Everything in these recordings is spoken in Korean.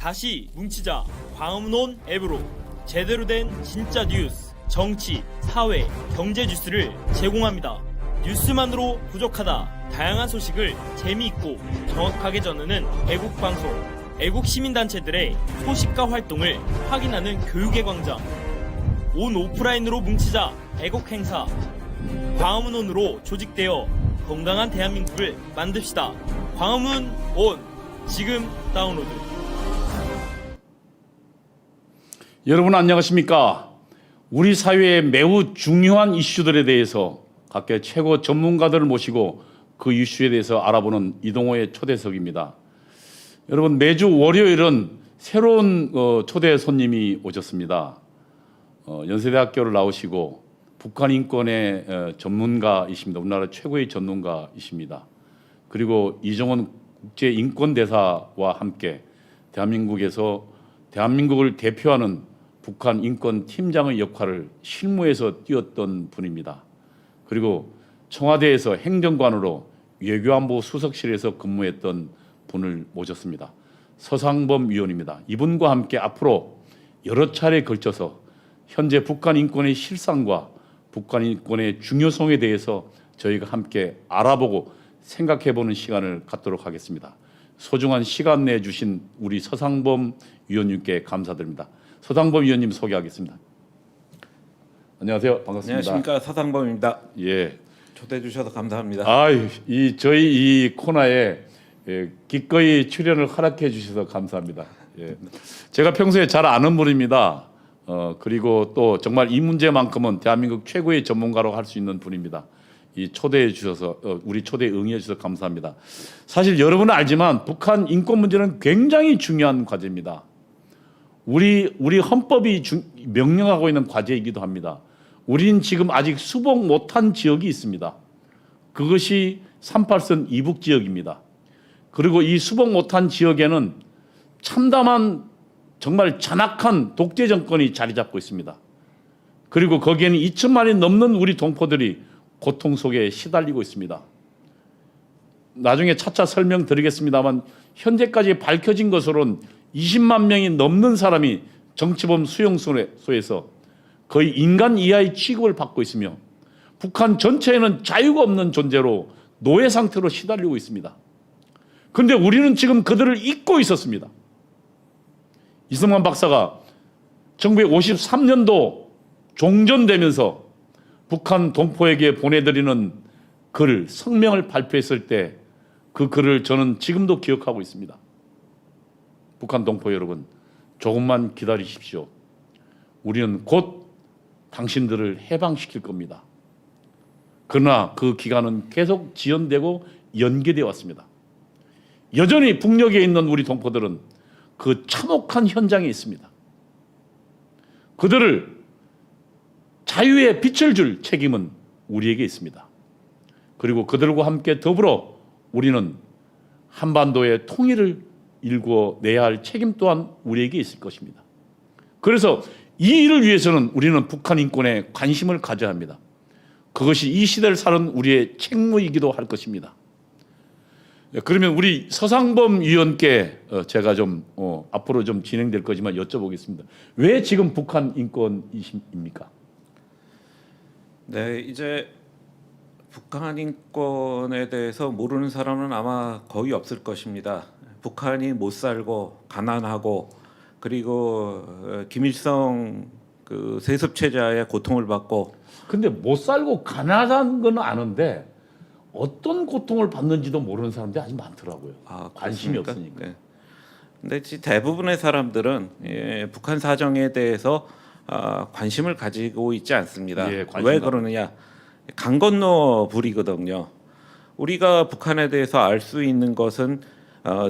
다시 뭉치자 광화문온 앱으로 제대로 된 진짜 뉴스, 정치, 사회, 경제 뉴스를 제공합니다. 뉴스만으로 부족하다. 다양한 소식을 재미있고 정확하게 전하는 애국방송, 애국시민단체들의 소식과 활동을 확인하는 교육의 광장. 온 오프라인으로 뭉치자 애국행사. 광화문온으로 조직되어 건강한 대한민국을 만듭시다. 광화문온 지금 다운로드. 여러분 안녕하십니까? 우리 사회의 매우 중요한 이슈들에 대해서 각계 최고 전문가들을 모시고 그 이슈에 대해서 알아보는 이동호의 초대석입니다. 여러분 매주 월요일은 새로운 초대 손님이 오셨습니다. 연세대학교를 나오시고 북한 인권의 전문가이십니다. 우리나라 최고의 전문가이십니다. 그리고 이정원 국제인권대사와 함께 대한민국을 대표하는 북한 인권 팀장의 역할을 실무에서 띄웠던 분입니다. 그리고 청와대에서 행정관으로 외교안보 수석실에서 근무했던 분을 모셨습니다. 서상범 위원입니다. 이분과 함께 앞으로 여러 차례에 걸쳐서 현재 북한 인권의 실상과 북한 인권의 중요성에 대해서 저희가 함께 알아보고 생각해보는 시간을 갖도록 하겠습니다. 소중한 시간 내주신 우리 서상범 위원님께 감사드립니다. 서상범 위원님 소개하겠습니다. 안녕하세요. 반갑습니다. 안녕하십니까, 서상범입니다. 예. 초대해 주셔서 감사합니다. 저희 이 코너에 기꺼이 출연을 허락해 주셔서 감사합니다. 예. 제가 평소에 잘 아는 분입니다. 그리고 또 정말 이 문제만큼은 대한민국 최고의 전문가로 할 수 있는 분입니다. 이 초대해 주셔서 우리 초대에 응해 주셔서 감사합니다. 사실 여러분은 알지만 북한 인권 문제는 굉장히 중요한 과제입니다. 우리 헌법이 명령하고 있는 과제이기도 합니다. 우리는 지금 아직 수복 못한 지역이 있습니다. 그것이 38선 이북 지역입니다. 그리고 이 수복 못한 지역에는 참담한 정말 잔악한 독재 정권이 자리 잡고 있습니다. 그리고 거기에는 2천만이 넘는 우리 동포들이 고통 속에 시달리고 있습니다. 나중에 차차 설명드리겠습니다만 현재까지 밝혀진 것으로는 20만 명이 넘는 사람이 정치범 수용소에서 거의 인간 이하의 취급을 받고 있으며 북한 전체에는 자유가 없는 존재로 노예 상태로 시달리고 있습니다. 그런데 우리는 지금 그들을 잊고 있었습니다. 이승만 박사가 1953년도 종전되면서 북한 동포에게 보내드리는 글, 성명을 발표했을 때 그 글을 저는 지금도 기억하고 있습니다. 북한 동포 여러분, 조금만 기다리십시오. 우리는 곧 당신들을 해방시킬 겁니다. 그러나 그 기간은 계속 지연되고 연기되어 왔습니다. 여전히 북녘에 있는 우리 동포들은 그 참혹한 현장에 있습니다. 그들을 자유의 빛을 줄 책임은 우리에게 있습니다. 그리고 그들과 함께 더불어 우리는 한반도의 통일을 일궈내야 할 책임 또한 우리에게 있을 것입니다. 그래서 이 일을 위해서는 우리는 북한 인권에 관심을 가져야 합니다. 그것이 이 시대를 사는 우리의 책무이기도 할 것입니다. 그러면 우리 서상범 위원께 제가 좀 앞으로 좀 진행될 거지만 여쭤보겠습니다. 왜 지금 북한 인권입니까? 네, 이제 북한 인권에 대해서 모르는 사람은 아마 거의 없을 것입니다. 북한이 못 살고 가난하고 그리고 김일성 그 세습 체제의 고통을 받고. 근데 못 살고 가난한 건 아는데 어떤 고통을 받는지도 모르는 사람들이 아직 많더라고요. 관심이 없으니까. 네. 근데 대부분의 사람들은 북한 사정에 대해서 관심을 가지고 있지 않습니다. 왜 그러느냐? 강 건너 불이거든요. 우리가 북한에 대해서 알 수 있는 것은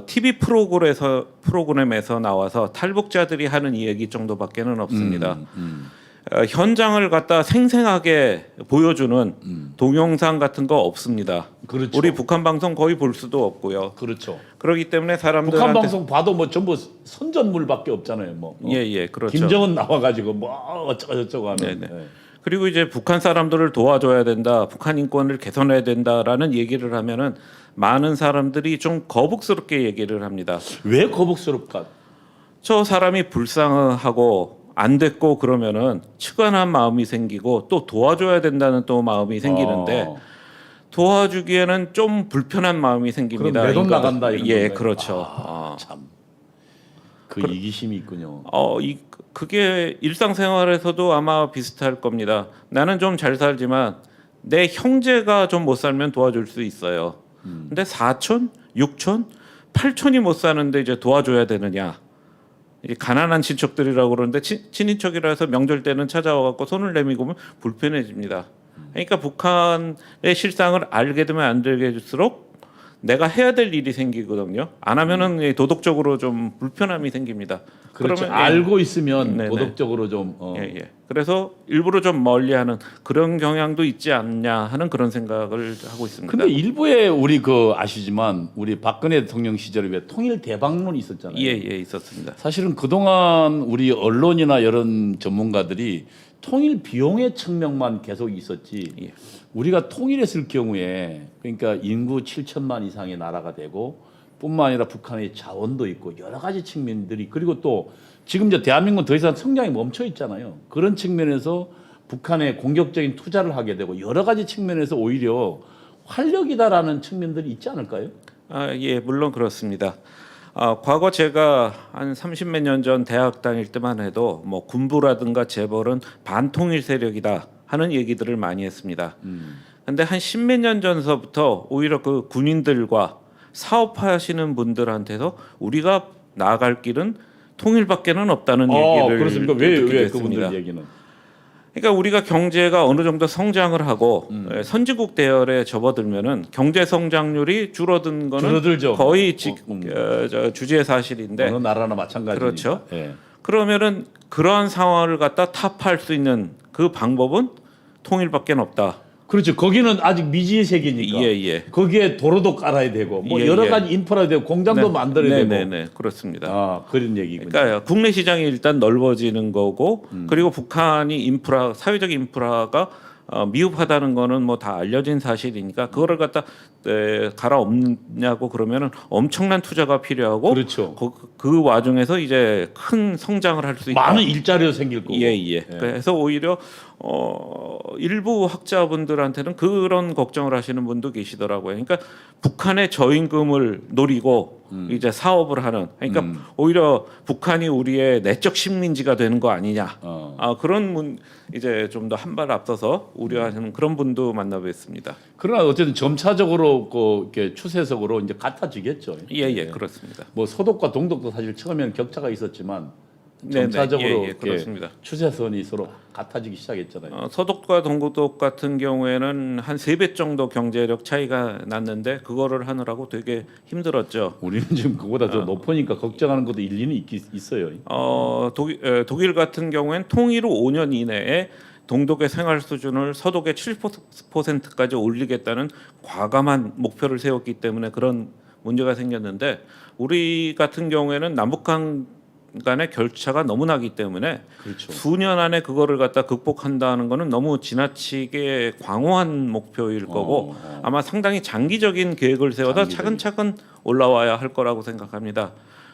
TV 프로그램에서 나와서 탈북자들이 하는 이야기 정도밖에는 없습니다. 현장을 갖다 생생하게 보여주는 동영상 같은 거 없습니다. 그렇죠. 우리 북한 방송 거의 볼 수도 없고요. 그렇죠. 그렇기 때문에 사람들한테 북한 방송 봐도 뭐 전부 선전물밖에 없잖아요. 예, 그렇죠. 김정은 나와가지고 뭐 어쩌고 하는. 네네. 그리고 이제 북한 사람들을 도와줘야 된다, 북한 인권을 개선해야 된다라는 얘기를 하면은 많은 사람들이 좀 거북스럽게 얘기를 합니다. 왜 거북스럽까? 저 사람이 불쌍하고 안 됐고 그러면은 측은한 마음이 생기고 또 도와줘야 된다는 또 마음이 생기는데 도와주기에는 좀 불편한 마음이 생깁니다. 그럼 내 돈 그러니까 나간다 이런 예, 건가요? 그렇죠. 참. 그 이기심이 있군요. 그게 일상생활에서도 아마 비슷할 겁니다. 나는 좀 잘 살지만 내 형제가 좀 못 살면 도와줄 수 있어요. 근데 사촌, 육촌, 팔촌이 못 사는데 이제 도와줘야 되느냐? 이제 가난한 친척들이라고 그러는데 친인척이라 해서 명절 때는 찾아와 갖고 손을 내밀고 오면 불편해집니다. 그러니까 북한의 실상을 알게 되면 안 되게 될수록 내가 해야 될 일이 생기거든요. 안 하면은 도덕적으로 좀 불편함이 생깁니다. 그렇죠. 그러면 알고 있으면 네네. 도덕적으로 좀 예. 그래서 일부러 좀 멀리하는 그런 경향도 있지 않냐 하는 그런 생각을 하고 있습니다. 근데 일부에 우리 그 아시지만 우리 박근혜 대통령 시절에 왜 통일 대박론이 있었잖아요. 예, 있었습니다. 사실은 그동안 우리 언론이나 여론 전문가들이 통일 비용의 측면만 계속 있었지. 예. 우리가 통일했을 경우에 그러니까 인구 7천만 이상의 나라가 되고 뿐만 아니라 북한의 자원도 있고 여러 가지 측면들이 그리고 또 지금 이제 대한민국은 더 이상 성장이 멈춰 있잖아요. 그런 측면에서 북한에 공격적인 투자를 하게 되고 여러 가지 측면에서 오히려 활력이다라는 측면들이 있지 않을까요? 예, 물론 그렇습니다. 과거 제가 한 30몇 년 전 대학 다닐 때만 해도 뭐 군부라든가 재벌은 반통일 세력이다 하는 얘기들을 많이 했습니다. 근데 한 10몇 년 전서부터 오히려 그 군인들과 사업하시는 분들한테서 우리가 나아갈 길은 통일밖에는 없다는 얘기를 그렇습니까? 듣게 왜 됐습니다. 그분들 얘기는? 그러니까 우리가 경제가 어느 정도 성장을 하고 선진국 대열에 접어들면은 경제 성장률이 줄어든 거는 줄어들죠. 거의 주지의 사실인데 어느 나라나 마찬가지니까. 그렇죠. 예. 그러면은 그러한 상황을 갖다 타파할 수 있는 그 방법은 통일밖에 없다. 그렇죠. 거기는 아직 미지의 세계니까. 예. 거기에 도로도 깔아야 되고 뭐 예, 여러 예. 가지 인프라도 되고 공장도 만들어야 되고. 네, 그렇습니다. 그런 얘기군요. 그러니까 국내 시장이 일단 넓어지는 거고 그리고 북한이 사회적 인프라가 미흡하다는 거는 뭐 다 알려진 사실이니까 그거를 갖다 갈아엎냐고 그러면은 엄청난 투자가 필요하고 그렇죠. 그 와중에서 이제 큰 성장을 할 수 있다. 많은 일자리도 생길 거고. 예. 그래서 오히려 일부 학자분들한테는 그런 걱정을 하시는 분도 계시더라고요. 그러니까 북한의 저임금을 노리고 이제 사업을 하는 그러니까 오히려 북한이 우리의 내적 식민지가 되는 거 아니냐. 그런 이제 좀 더 한 발 앞서서 우려하는 그런 분도 만나뵙습니다. 그러나 어쨌든 점차적으로 이렇게 추세적으로 이제 같아지겠죠. 예, 그렇습니다. 뭐 서독과 동독도 사실 처음에는 격차가 있었지만 네네. 점차적으로 예, 이렇게 그렇습니다. 추세선이 서로 같아지기 시작했잖아요. 서독과 동독 같은 경우에는 한 3배 정도 경제력 차이가 났는데 그거를 하느라고 되게 힘들었죠. 우리는 지금 그보다 더 높으니까 걱정하는 것도 일리는 있어요. 독일 같은 경우엔 통일 후 5년 이내에 동독의 생활 수준을 서독의 7%까지 올리겠다는 과감한 목표를 세웠기 때문에 그런 문제가 생겼는데 우리 같은 경우에는 남북한 간의 결차가 너무 나기 때문에 그렇죠. 수년 안에 그거를 갖다 극복한다는 거는 너무 지나치게 광호한 목표일 거고 아마 상당히 장기적인 계획을 세워서 차근차근 올라와야 할 거라고 생각합니다.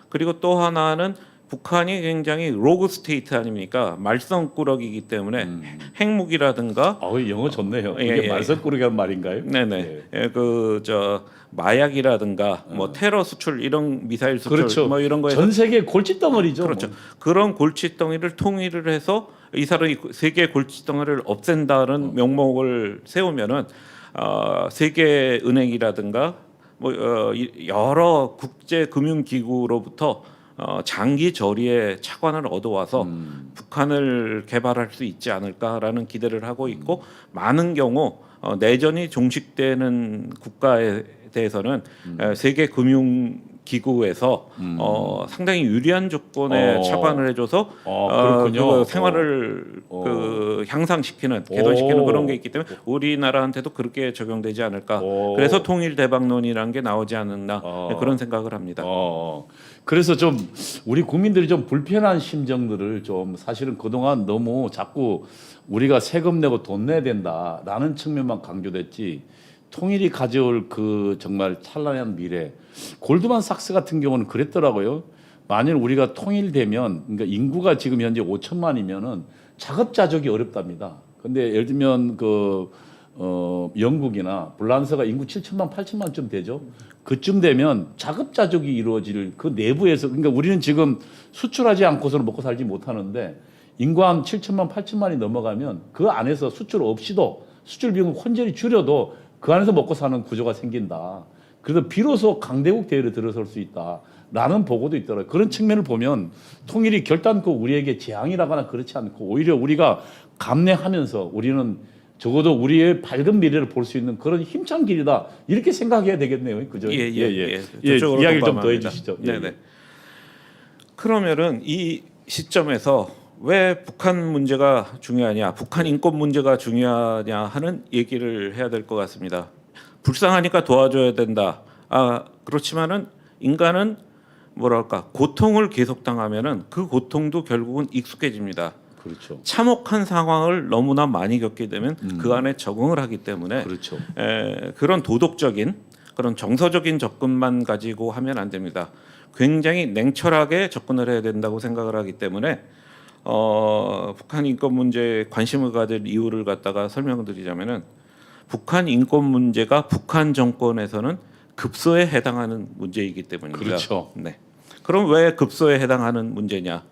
그리고 또 하나는 북한이 굉장히 로그 스테이트 아닙니까? 말썽꾸러기이기 때문에 핵무기라든가 영어 좋네요. 예, 이게 예. 말썽꾸러기란 말인가요? 네네. 마약이라든가 뭐 테러 수출 이런 미사일 수출 그렇죠. 뭐 이런 거에서 전 세계 골칫덩어리죠. 그렇죠. 뭐. 그런 골칫덩이를 통일을 해서 이 사람이 세계 골칫덩이를 없앤다는 명목을 세우면은 세계 은행이라든가 뭐 여러 국제 금융 기구로부터 장기 저리의 차관을 얻어와서 북한을 개발할 수 있지 않을까라는 기대를 하고 있고 많은 경우 내전이 종식되는 국가에 대해서는 세계 금융 기구에서 상당히 유리한 조건에 차관을 해줘서 그렇군요. 그 생활을 향상시키는 개선시키는 그런 게 있기 때문에 우리나라한테도 그렇게 적용되지 않을까. 그래서 통일 대박론이라는 게 나오지 않았나 그런 생각을 합니다. 그래서 좀 우리 국민들이 좀 불편한 심정들을 좀 사실은 그동안 너무 자꾸 우리가 세금 내고 돈 내야 된다라는 측면만 강조됐지 통일이 가져올 그 정말 찬란한 미래 골드만삭스 같은 경우는 그랬더라고요. 만일 우리가 통일되면 그러니까 인구가 지금 현재 5천만이면은 자급자족이 어렵답니다. 근데 예를 들면 영국이나 불란서가 인구 7천만, 8천만쯤 되죠. 그쯤 되면 자급자족이 이루어질 그 내부에서 그러니까 우리는 지금 수출하지 않고서는 먹고 살지 못하는데 인구 한 7천만, 8천만이 넘어가면 그 안에서 수출 없이도 수출 비용 혼절히 줄여도 그 안에서 먹고 사는 구조가 생긴다. 그래서 비로소 강대국 대열에 들어설 수 있다라는 보고도 있더라고요. 그런 측면을 보면 통일이 결단코 우리에게 재앙이라거나 그렇지 않고 오히려 우리가 감내하면서 우리는 적어도 우리의 밝은 미래를 볼 수 있는 그런 힘찬 길이다 이렇게 생각해야 되겠네요, 그죠? 이야기를 좀 더 해주시죠. 네네. 그러면은 이 시점에서 왜 북한 문제가 중요하냐, 북한 인권 문제가 중요하냐 하는 얘기를 해야 될 것 같습니다. 불쌍하니까 도와줘야 된다. 그렇지만은 인간은 뭐랄까 고통을 계속 당하면은 그 고통도 결국은 익숙해집니다. 그렇죠. 참혹한 상황을 너무나 많이 겪게 되면 그 안에 적응을 하기 때문에 그렇죠. 그런 도덕적인 그런 정서적인 접근만 가지고 하면 안 됩니다. 굉장히 냉철하게 접근을 해야 된다고 생각을 하기 때문에 북한 인권 문제에 관심을 가질 이유를 갖다가 설명드리자면은 북한 인권 문제가 북한 정권에서는 급소에 해당하는 문제이기 때문입니다. 그렇죠. 네. 그럼 왜 급소에 해당하는 문제냐?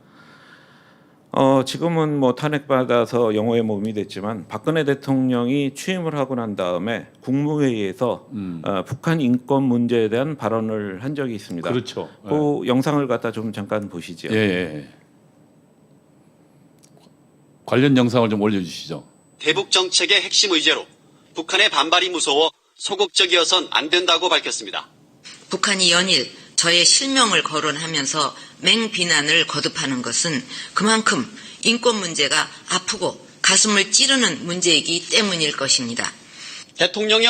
지금은 뭐 탄핵받아서 영호의 몸이 됐지만 박근혜 대통령이 취임을 하고 난 다음에 국무회의에서 북한 인권 문제에 대한 발언을 한 적이 있습니다. 그렇죠. 그 영상을 갖다 좀 잠깐 보시죠. 예. 관련 영상을 좀 올려주시죠. 대북 정책의 핵심 의제로 북한의 반발이 무서워 소극적이어선 안 된다고 밝혔습니다. 북한이 연일 저의 실명을 거론하면서 맹비난을 거듭하는 것은 그만큼 인권 문제가 아프고 가슴을 찌르는 문제이기 때문일 것입니다. 대통령의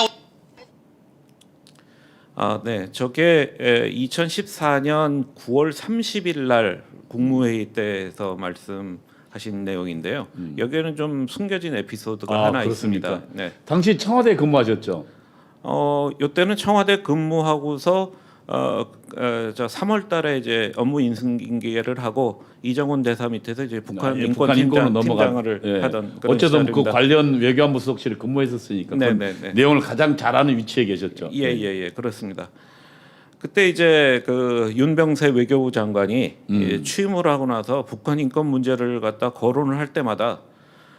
네. 저게 2014년 9월 30일 날 국무회의 때에서 말씀하신 내용인데요. 여기에는 좀 숨겨진 에피소드가 하나 그렇습니까? 있습니다. 네. 당시 청와대에 근무하셨죠? 요때는 청와대 근무하고서 저 3월 달에 이제 업무 인수인계를 하고 이정훈 대사 밑에서 이제 북한 인권 팀장을 하던 그런 어쨌든 시절입니다. 그 관련 외교안보 수석실에 근무했었으니까 그 내용을 가장 잘 아는 위치에 계셨죠. 예, 그렇습니다. 그때 이제 그 윤병세 외교부 장관이 취임을 하고 나서 북한 인권 문제를 갖다 거론을 할 때마다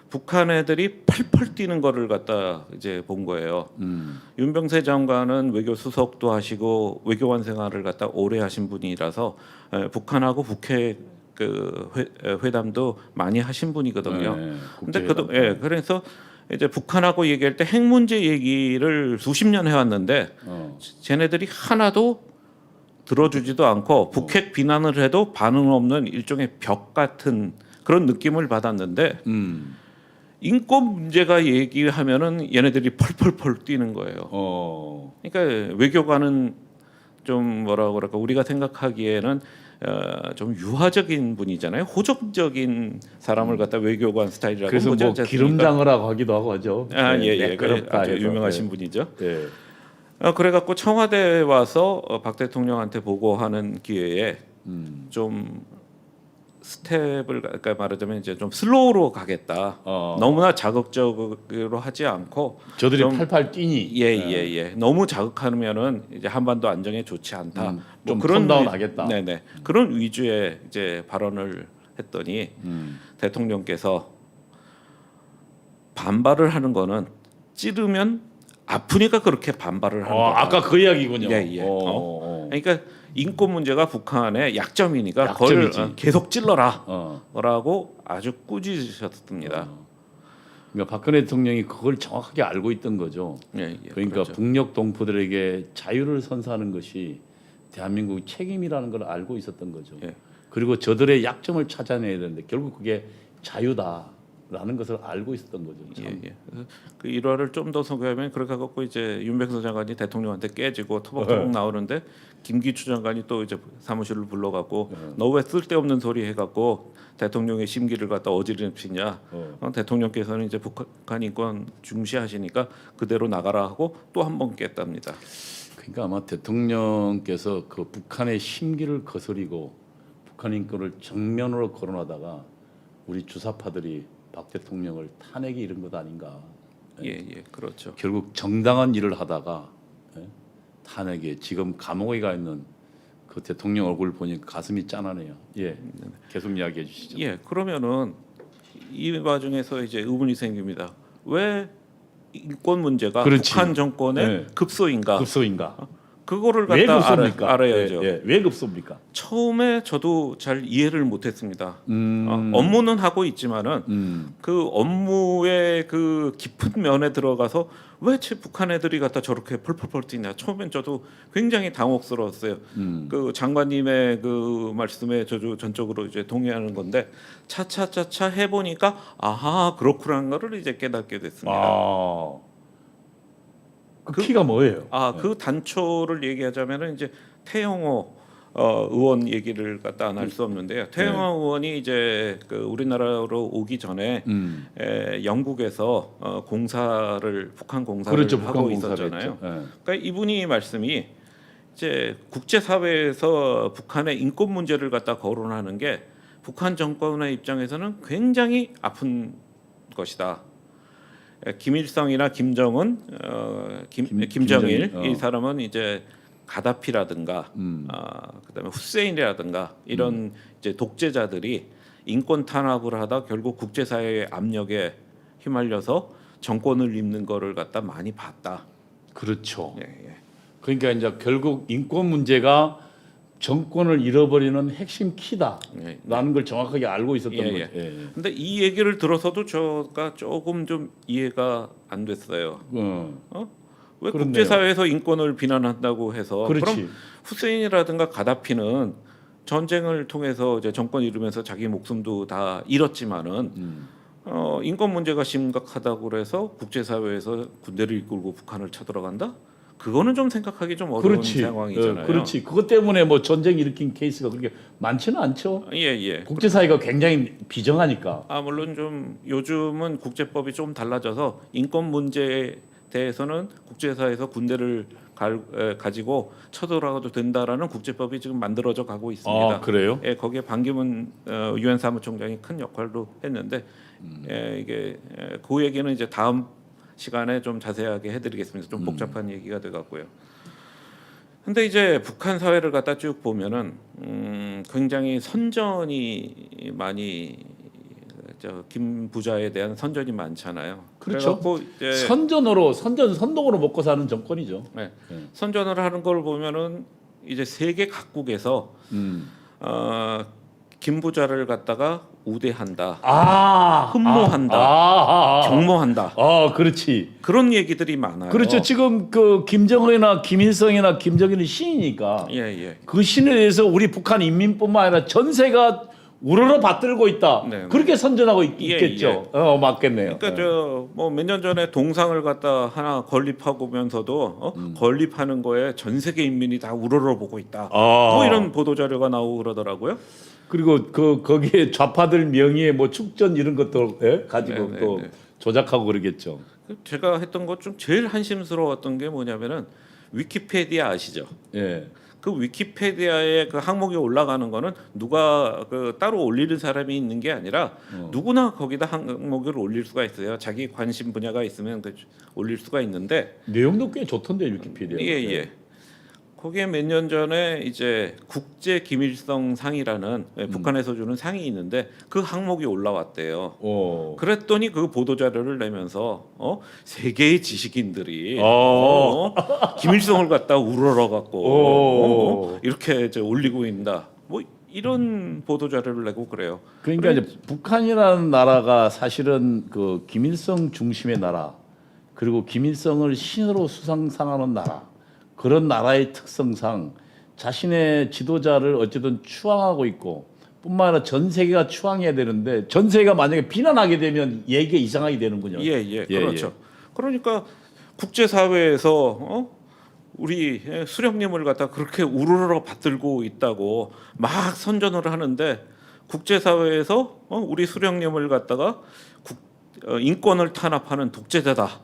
북한 애들이 펄펄 뛰는 거를 갖다 이제 본 거예요. 윤병세 장관은 외교 수석도 하시고 외교관 생활을 갖다 오래 하신 분이라서 북한하고 북핵 그 회담도 많이 하신 분이거든요. 근데 그래서 이제 북한하고 얘기할 때 핵 문제 얘기를 수십 년 해왔는데 쟤네들이 하나도 들어주지도 않고 북핵 비난을 해도 반응 없는 일종의 벽 같은 그런 느낌을 받았는데 인권 문제가 얘기하면은 얘네들이 펄펄펄 뛰는 거예요. 그러니까 외교관은 좀 뭐라 그럴까 우리가 생각하기에는 좀 유화적인 분이잖아요. 호접적인 사람을 갖다 외교관 스타일이라고 그래서 뭐 기름장어라고 하기도 하고 하죠. 예. 아주 유명하신 분이죠. 예. 그래갖고 청와대에 와서 박 대통령한테 보고하는 기회에 좀 스텝을 그러니까 말하자면 이제 좀 슬로우로 가겠다. 너무나 자극적으로 하지 않고 저들이 팔팔 뛰니. 예. 너무 자극하면은 이제 한반도 안정에 좋지 않다. 좀 톤다운 하겠다. 네네. 그런 위주의 이제 발언을 했더니 대통령께서 반발을 하는 거는 찌르면 아프니까 그렇게 반발을 하는 거다. 아까 그 이야기군요. 예. 그러니까 인권 문제가 북한의 약점이니까 그걸 계속 찔러라라고 아주 꾸짖으셨습니다. 그러니까 박근혜 대통령이 그걸 정확하게 알고 있던 거죠. 그러니까 그렇죠. 북녘 동포들에게 자유를 선사하는 것이 대한민국의 책임이라는 걸 알고 있었던 거죠. 그리고 저들의 약점을 찾아내야 되는데 결국 그게 자유다라는 것을 알고 있었던 거죠. 그 일화를 좀 더 소개하면 그렇게 갖고 이제 윤백서 장관이 대통령한테 깨지고 토박토박 나오는데 김기춘 장관이 또 이제 사무실을 불러갖고 너 왜 쓸데없는 소리 해갖고 대통령의 심기를 갖다 어지럽히냐. 대통령께서는 이제 북한 인권 중시하시니까 그대로 나가라 하고 또 한 번 깼답니다. 그러니까 아마 대통령께서 그 북한의 심기를 거스리고 북한 인권을 정면으로 거론하다가 우리 주사파들이 박 대통령을 탄핵이 이런 것 아닌가. 예, 그렇죠. 결국 정당한 일을 하다가 탄핵에 지금 감옥에 가 있는 그 대통령 얼굴 보니까 가슴이 짠하네요. 예, 계속 이야기해 주시죠. 예, 그러면은 이 와중에서 이제 의문이 생깁니다. 왜 인권 문제가 그렇지. 북한 정권의 네. 급소인가? 급소인가? 그거를 왜 갖다 급소입니까? 알아야죠. 예, 왜 급소입니까? 처음에 저도 잘 이해를 못했습니다. 업무는 하고 있지만은 그 업무의 그 깊은 면에 들어가서 왜 북한 애들이 갖다 저렇게 펄펄펄 뛰냐. 처음엔 저도 굉장히 당혹스러웠어요. 그 장관님의 그 말씀에 저도 전적으로 이제 동의하는 건데 차차차차 해보니까 아하 그렇구나는 거를 이제 깨닫게 됐습니다. 아, 그 키가 뭐예요? 그 단초를 얘기하자면은 이제 태영호 의원 얘기를 갖다 안 할 수 없는데요. 태영호 의원이 이제 그 우리나라로 오기 전에 영국에서 공사를 북한 공사를 그렇죠, 하고 북한 있었잖아요. 공사를 했죠. 그러니까 이분이 말씀이 이제 국제 사회에서 북한의 인권 문제를 갖다 거론하는 게 북한 정권의 입장에서는 굉장히 아픈 것이다. 김일성이나 김정은, 김정일 이 사람은 이제 가다피라든가 그다음에 후세인이라든가 이런 이제 독재자들이 인권 탄압을 하다 결국 국제사회의 압력에 휘말려서 정권을 입는 거를 갖다 많이 봤다. 그렇죠. 예. 그러니까 이제 결국 인권 문제가 정권을 잃어버리는 핵심 키다라는 걸 정확하게 알고 있었던 거죠. 근데 이 얘기를 들어서도 제가 조금 좀 이해가 안 됐어요. 왜 그렇네요. 국제사회에서 인권을 비난한다고 해서 그렇지. 그럼 후세인이라든가 가다피는 전쟁을 통해서 이제 정권 이루면서 자기 목숨도 다 잃었지만은 인권 문제가 심각하다고 그래서 국제사회에서 군대를 이끌고 북한을 쳐들어간다? 그거는 좀 생각하기 좀 어려운 상황이잖아요. 그렇지. 그것 때문에 뭐 전쟁 일으킨 케이스가 그렇게 많지는 않죠. 예. 국제사회가 굉장히 비정하니까. 물론 좀 요즘은 국제법이 좀 달라져서 인권 문제에 대해서는 국제사회에서 군대를 가지고 쳐들어가도 된다라는 국제법이 지금 만들어져 가고 있습니다. 아, 그래요? 예, 거기에 반기문 유엔 사무총장이 큰 역할도 했는데 이게 그 얘기는 이제 다음 시간에 좀 자세하게 해드리겠습니다. 좀 복잡한 얘기가 돼갖고요. 근데 이제 북한 사회를 갖다 쭉 보면은 굉장히 선전이 많이 김 부자에 대한 선전이 많잖아요. 그렇죠. 이제 선동으로 먹고 사는 정권이죠. 네. 선전을 하는 걸 보면은 이제 세계 각국에서 김 부자를 갖다가 우대한다, 흠모한다, 경모한다. 그렇지. 그런 얘기들이 많아요. 그렇죠. 지금 그 김정은이나 김일성이나 김정일이 신이니까 예. 그 신에 대해서 우리 북한 인민뿐만 아니라 전세가 우러러 받들고 있다. 네. 그렇게 선전하고 있겠죠. 맞겠네요. 그러니까 저 뭐 몇 년 전에 동상을 갖다 하나 건립하고면서도 건립하는 거에 전 세계 인민이 다 우러러 보고 있다. 뭐 이런 보도 자료가 나오고 그러더라고요. 그리고 거기에 좌파들 명의의 뭐 축전 이런 것도 가지고 또 조작하고 그러겠죠. 제가 했던 것 중 제일 한심스러웠던 게 뭐냐면은 위키페디아 아시죠? 예. 그 위키페디아에 그 항목이 올라가는 거는 누가 그 따로 올리는 사람이 있는 게 아니라 누구나 거기다 항목을 올릴 수가 있어요. 자기 관심 분야가 있으면 올릴 수가 있는데 내용도 꽤 좋던데 위키피디아. 예. 거기에 몇 년 전에 이제 국제 김일성 상이라는 북한에서 주는 상이 있는데 그 항목이 올라왔대요. 그랬더니 그 보도 자료를 내면서 세계의 지식인들이 김일성을 갖다 우러러 갖고 이렇게 이제 올리고 있다. 뭐 이런 보도 자료를 내고 그래요. 그러니까 이제 북한이라는 나라가 사실은 그 김일성 중심의 나라, 그리고 김일성을 신으로 수상상하는 나라. 그런 나라의 특성상 자신의 지도자를 어쨌든 추앙하고 있고 뿐만 아니라 전 세계가 추앙해야 되는데 전 세계가 만약에 비난하게 되면 얘기가 이상하게 되는군요. 그렇죠. 그러니까 국제사회에서 우리 수령님을 갖다 그렇게 우르르 받들고 있다고 막 선전을 하는데 국제사회에서 우리 수령님을 갖다가 인권을 탄압하는 독재자다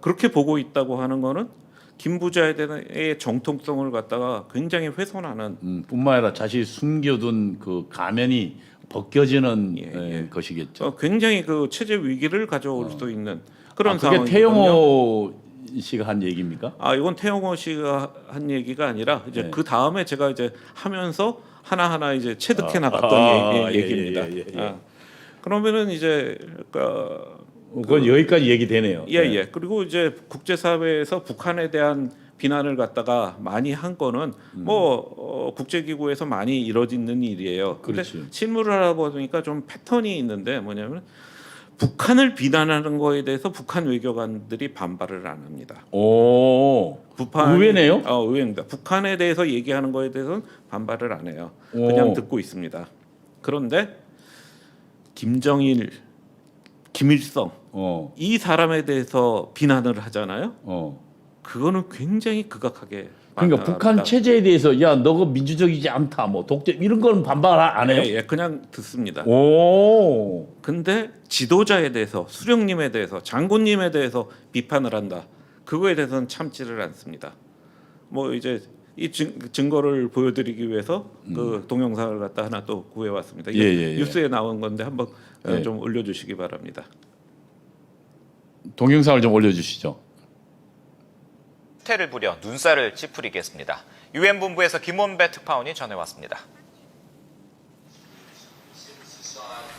그렇게 보고 있다고 하는 거는 김 부자에 대한 정통성을 갖다가 굉장히 훼손하는 뿐만 아니라 자신이 숨겨둔 그 가면이 벗겨지는 것이겠죠. 굉장히 그 체제 위기를 가져올 수 있는 그런 그게 상황이거든요. 태영호 씨가 한 얘기입니까? 이건 태영호 씨가 한 얘기가 아니라 이제 그 다음에 제가 이제 하면서 하나하나 이제 체득해 나갔던 얘기입니다. 그러면은 이제 그건 여기까지 얘기되네요. 예. 그리고 이제 국제사회에서 북한에 대한 비난을 갖다가 많이 한 거는 국제기구에서 많이 이뤄지는 일이에요. 그런데 그렇지. 실무를 하다 보니까 좀 패턴이 있는데 뭐냐면 북한을 비난하는 거에 대해서 북한 외교관들이 반발을 안 합니다. 오, 의외네요. 의외입니다. 북한에 대해서 얘기하는 거에 대해서는 반발을 안 해요. 그냥 듣고 있습니다. 그런데 김정일, 김일성 이 사람에 대해서 비난을 하잖아요. 그거는 굉장히 극악하게. 그러니까 북한 체제에 대해서 야 너가 민주적이지 않다, 뭐 독재 이런 건 반발 안 해요. 예, 그냥 듣습니다. 오. 근데 지도자에 대해서, 수령님에 대해서, 장군님에 대해서 비판을 한다. 그거에 대해서는 참지를 않습니다. 뭐 이제 이 증거를 보여드리기 위해서 그 동영상을 갖다 하나 또 구해왔습니다. 이게 뉴스에 나온 건데 한번 좀 올려주시기 바랍니다. 동영상을 좀 올려주시죠. 태를 부려 눈살을 찌푸리게 했습니다. 유엔 본부에서 김원배 특파원이 전해왔습니다.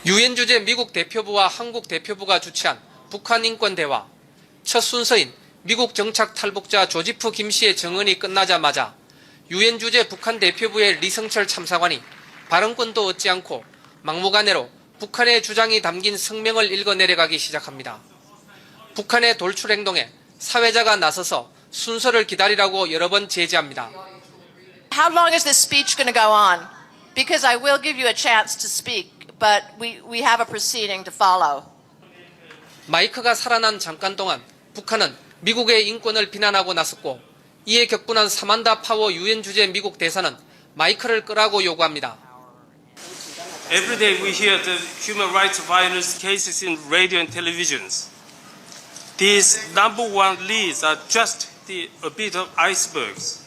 유엔 주재 미국 대표부와 한국 대표부가 주최한 북한 인권 대화. 첫 순서인 미국 정착 탈북자 조지프 김 씨의 증언이 끝나자마자 유엔 주재 북한 대표부의 리성철 참사관이 발언권도 얻지 않고 막무가내로 북한의 주장이 담긴 성명을 읽어 내려가기 시작합니다. 북한의 돌출 행동에 사회자가 나서서 순서를 기다리라고 여러 번 제지합니다. How long is this speech going to go on? Because I will give you a chance to speak, but we have a proceeding to follow. 마이크가 살아난 잠깐 동안 북한은 미국의 인권을 비난하고 나섰고 이에 격분한 사만다 파워 유엔 주재 미국 대사는 마이크를 끄라고 요구합니다. Every day we hear the human rights violence cases in radio and televisions. These number one leads are just a bit of icebergs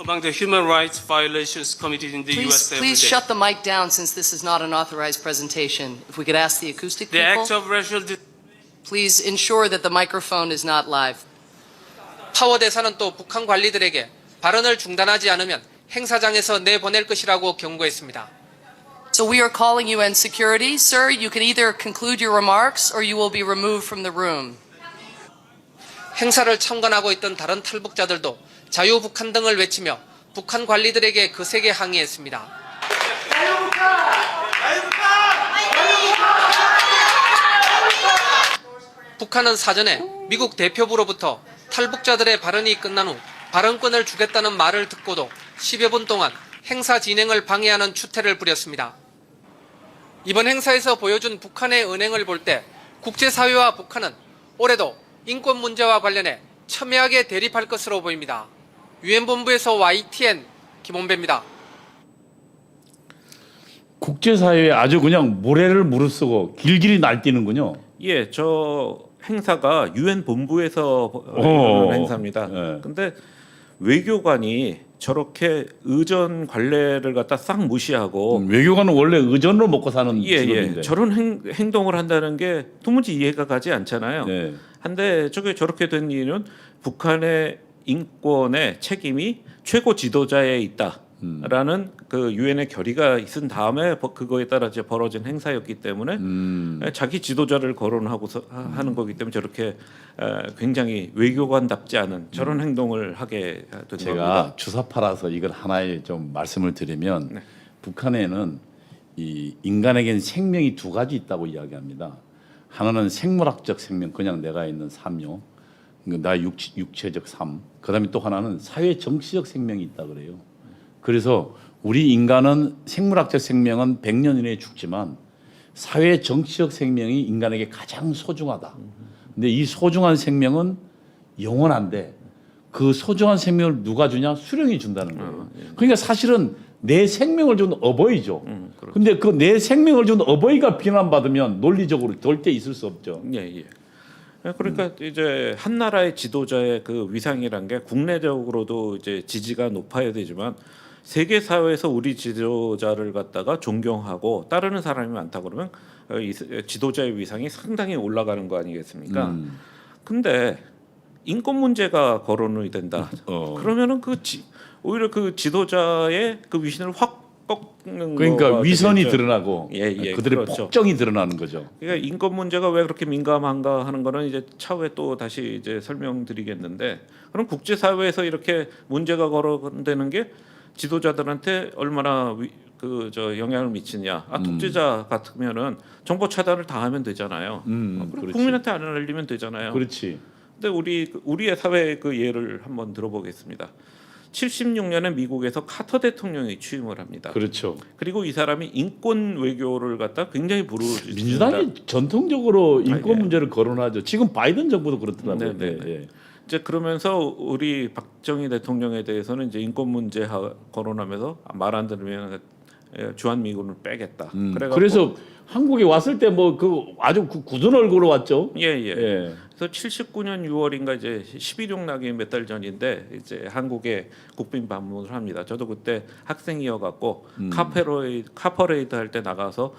among the human rights violations committed in the U.S. every day. Please shut the mic down since this is not an authorized presentation. If we could ask the acoustic The people. act of racial Please ensure that the microphone is not live. 파워 대사는 또 북한 관리들에게 발언을 중단하지 않으면 행사장에서 내보낼 것이라고 경고했습니다. So we are calling UN security. Sir, you can either conclude your remarks or you will be removed from the room. 행사를 참관하고 있던 다른 탈북자들도 자유북한 등을 외치며 북한 관리들에게 거세게 항의했습니다. 북한은 사전에 미국 대표부로부터 탈북자들의 발언이 끝난 후 발언권을 주겠다는 말을 듣고도 10여 분 동안 행사 진행을 방해하는 추태를 부렸습니다. 이번 행사에서 보여준 북한의 언행을 볼 때 국제사회와 북한은 올해도 인권 문제와 관련해 첨예하게 대립할 것으로 보입니다. 유엔 본부에서 YTN 김원배입니다. 국제사회에 아주 그냥 모래를 무릅쓰고 길길이 날뛰는군요. 예, 저 행사가 유엔 본부에서 하는 행사입니다. 근데 외교관이 저렇게 의전 관례를 갖다 싹 무시하고 외교관은 원래 의전으로 먹고 사는 직업인데 저런 행동을 한다는 게 도무지 이해가 가지 않잖아요. 한데 저렇게 된 이유는 북한의 인권의 책임이 최고 지도자에 있다라는 그 유엔의 결의가 있은 다음에 그거에 따라 이제 벌어진 행사였기 때문에 자기 지도자를 거론하고서 하는 거기 때문에 저렇게 굉장히 외교관답지 않은 저런 행동을 하게 된 제가 겁니다. 주사파라서 이걸 하나의 좀 말씀을 드리면 북한에는 이 인간에게는 생명이 두 가지 있다고 이야기합니다. 하나는 생물학적 생명, 그냥 내가 있는 삶요, 나의 육체적 삶. 그다음에 또 하나는 사회 정치적 생명이 있다 그래요. 그래서 우리 인간은 생물학적 생명은 100년 이내에 죽지만 사회 정치적 생명이 인간에게 가장 소중하다. 근데 이 소중한 생명은 영원한데 그 소중한 생명을 누가 주냐? 수령이 준다는 거예요. 그러니까 사실은 내 생명을 준 어버이죠. 근데 그 내 생명을 준 어버이가 비난받으면 논리적으로 절대 있을 수 없죠. 예. 그러니까 이제 한 나라의 지도자의 그 위상이란 게 국내적으로도 이제 지지가 높아야 되지만 세계 사회에서 우리 지도자를 갖다가 존경하고 따르는 사람이 많다 그러면 이 지도자의 위상이 상당히 올라가는 거 아니겠습니까? 근데 인권 문제가 거론이 된다. 그러면은 오히려 그 지도자의 그 위신을 확 꺾는 그러니까 거가 위선이 되겠죠. 드러나고 그들의 그렇죠. 폭정이 드러나는 거죠. 그러니까 인권 문제가 왜 그렇게 민감한가 하는 거는 이제 차후에 또 다시 이제 설명드리겠는데, 그럼 국제사회에서 이렇게 문제가 거론되는 게 지도자들한테 얼마나 영향을 미치냐. 독재자 같으면은 정보 차단을 다 하면 되잖아요. 그리고 국민한테 안 알리면 되잖아요. 그렇지. 근데 우리의 사회의 그 예를 한번 들어보겠습니다. 76년에 미국에서 카터 대통령이 취임을 합니다. 그렇죠. 그리고 이 사람이 인권 외교를 갖다 굉장히 부르짖는다. 민주당이 전통적으로 인권 예. 문제를 거론하죠. 지금 바이든 정부도 그렇더라고요. 네. 예. 이제 그러면서 우리 박정희 대통령에 대해서는 이제 인권 문제 거론하면서 말 안 들으면 주한미군을 빼겠다. 그래서 한국에 왔을 때 뭐 그 아주 굳은 얼굴로 왔죠. 예. 그래서 79년 6월인가 이제 11.6 나기 몇 달 전인데 이제 한국에 국빈 방문을 합니다. 저도 그때 학생이어갖고 카퍼레이드 할 때 나가서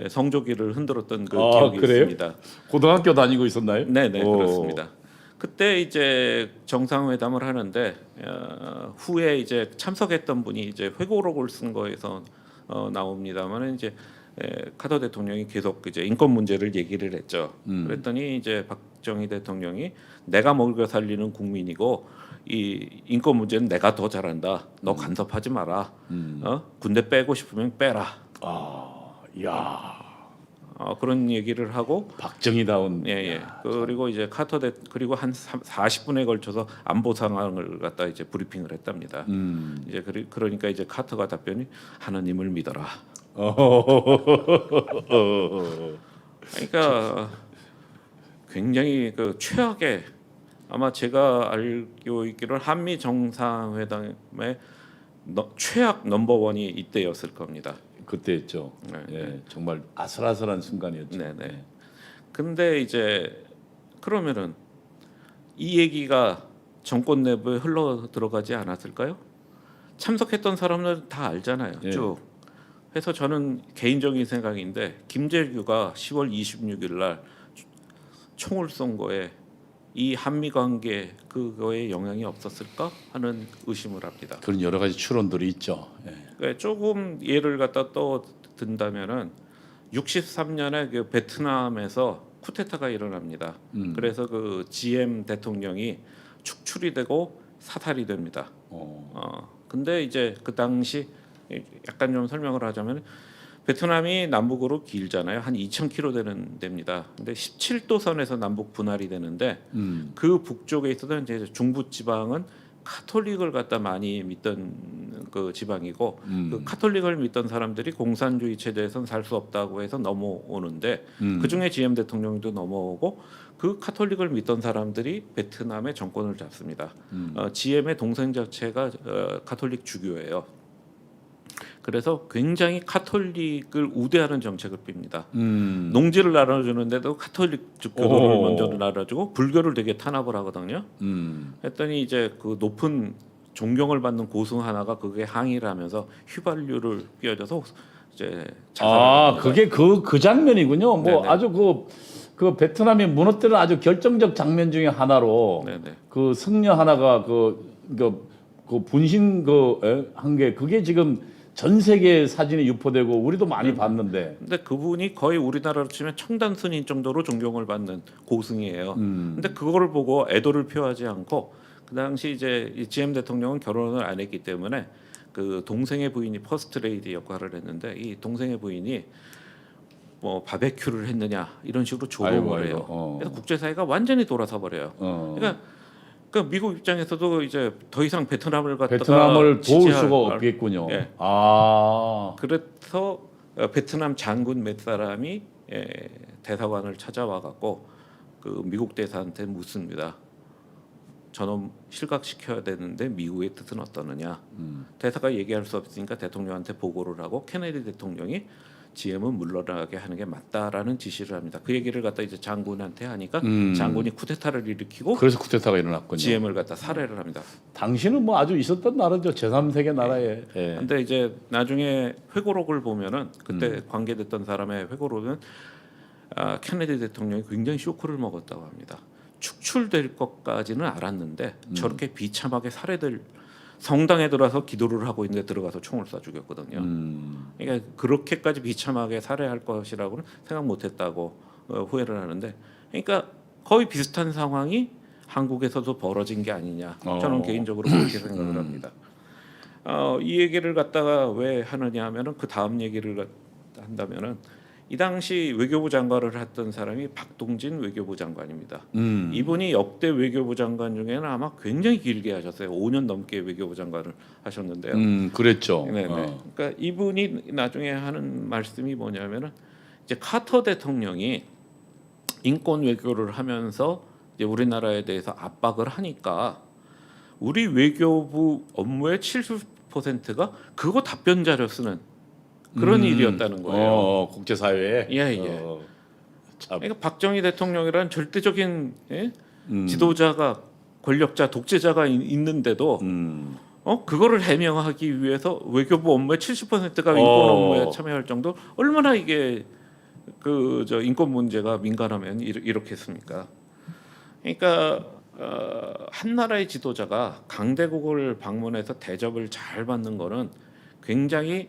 성조기를 흔들었던 그 기억이 그래요? 있습니다. 고등학교 다니고 있었나요? 네네 그렇습니다. 그때 이제 정상회담을 하는데 후에 이제 참석했던 분이 이제 회고록을 쓴 거에서 나옵니다만 이제 카터 대통령이 계속 이제 인권 문제를 얘기를 했죠. 그랬더니 이제 박정희 대통령이 내가 먹여 살리는 국민이고 이 인권 문제는 내가 더 잘한다. 너 간섭하지 마라. 군대 빼고 싶으면 빼라. 그런 얘기를 하고 박정희다운. 그리고 이제 그리고 한 40분에 걸쳐서 안보 상황을 갖다 이제 브리핑을 했답니다. 이제 그러니까 이제 카터가 답변이 하나님을 믿어라. 그러니까 굉장히 그 최악의, 아마 제가 알고 있기로는 한미 정상회담의 최악 넘버원이 이때였을 겁니다. 그때였죠. 정말 아슬아슬한 순간이었죠. 네네. 근데 이제 그러면은 이 얘기가 정권 내부에 흘러 들어가지 않았을까요? 참석했던 사람들 다 알잖아요. 쭉. 그래서 저는 개인적인 생각인데 김재규가 10월 26일 날 총을 쏜 거에 이 한미 관계 그거에 영향이 없었을까 하는 의심을 합니다. 그런 여러 가지 추론들이 있죠. 그러니까 조금 예를 갖다 또 든다면은 63년에 그 베트남에서 쿠데타가 일어납니다. 그래서 그 GM 대통령이 축출이 되고 사살이 됩니다. 근데 이제 그 당시 약간 좀 설명을 하자면 베트남이 남북으로 길잖아요. 한 2,000km 되는 데입니다. 근데 17도선에서 남북 분할이 되는데 그 북쪽에 있었던 이제 중부 지방은 카톨릭을 갖다 많이 믿던 그 지방이고 그 카톨릭을 믿던 사람들이 공산주의 체제에선 살 수 없다고 해서 넘어오는데 그 중에 GM 대통령도 넘어오고 그 카톨릭을 믿던 사람들이 베트남의 정권을 잡습니다. GM의 동생 자체가 카톨릭 주교예요. 그래서 굉장히 카톨릭을 우대하는 정책을 핍니다. 농지를 나눠주는데도 카톨릭 교도를 먼저 나눠주고 불교를 되게 탄압을 하거든요. 했더니 이제 그 높은 존경을 받는 고승 하나가 그게 항의를 하면서 휘발유를 끼얹어서 이제 자살합니다. 그게 그 장면이군요. 뭐 네네. 아주 그 베트남이 무너뜨린 아주 결정적 장면 중에 하나로 네네. 그 승려 하나가 그 분신 한 게 그게 지금 전 세계 사진에 유포되고 우리도 많이 봤는데. 근데 그분이 거의 우리나라로 치면 청단 스님 정도로 존경을 받는 고승이에요. 근데 그거를 보고 애도를 표하지 않고 그 당시 이제 이 GM 대통령은 결혼을 안 했기 때문에 그 동생의 부인이 퍼스트 레이디 역할을 했는데 이 동생의 부인이 뭐 바베큐를 했느냐 이런 식으로 조롱을 해요. 그래서 국제사회가 완전히 돌아서 버려요. 그러니까 미국 입장에서도 이제 더 이상 베트남을 도울 수가 없겠군요. 그래서 베트남 장군 몇 사람이 대사관을 찾아와 갖고 그 미국 대사한테 묻습니다. 저놈 실각시켜야 되는데 미국의 뜻은 어떠느냐. 대사가 얘기할 수 없으니까 대통령한테 보고를 하고 케네디 대통령이 GM은 물러나게 하는 게 맞다라는 지시를 합니다. 그 얘기를 갖다 이제 장군한테 하니까 장군이 쿠데타를 일으키고 그래서 쿠데타가 일어났군요. GM을 갖다 살해를 합니다. 당시는 뭐 아주 있었던 나라죠. 제3세계 나라에. 예. 근데 이제 나중에 회고록을 보면은 그때 관계됐던 사람의 회고록은 케네디 대통령이 굉장히 쇼크를 먹었다고 합니다. 축출될 것까지는 알았는데 저렇게 비참하게 살해될 성당에 들어와서 기도를 하고 있는데 들어가서 총을 쏴 죽였거든요. 그러니까 그렇게까지 비참하게 살해할 것이라고는 생각 못했다고 후회를 하는데, 그러니까 거의 비슷한 상황이 한국에서도 벌어진 게 아니냐. 저는 개인적으로 그렇게 생각을 합니다. 이 얘기를 갖다가 왜 하느냐 하면은 그 다음 얘기를 한다면은 이 당시 외교부 장관을 했던 사람이 박동진 외교부 장관입니다. 이분이 역대 외교부 장관 중에는 아마 굉장히 길게 하셨어요. 5년 넘게 외교부 장관을 하셨는데요. 그랬죠. 네네. 그러니까 이분이 나중에 하는 말씀이 뭐냐면은 이제 카터 대통령이 인권 외교를 하면서 이제 우리나라에 대해서 압박을 하니까 우리 외교부 업무의 70%가 그거 답변 자료 쓰는 그런 일이었다는 거예요. 국제사회에. 예. 그러니까 박정희 대통령이라는 절대적인 지도자가 권력자 독재자가 있는데도 그거를 해명하기 위해서 외교부 업무의 70%가 인권 업무에 참여할 정도 얼마나 이게 그 저 인권 문제가 민감하면 이렇게 했습니까? 그러니까 한 나라의 지도자가 강대국을 방문해서 대접을 잘 받는 거는 굉장히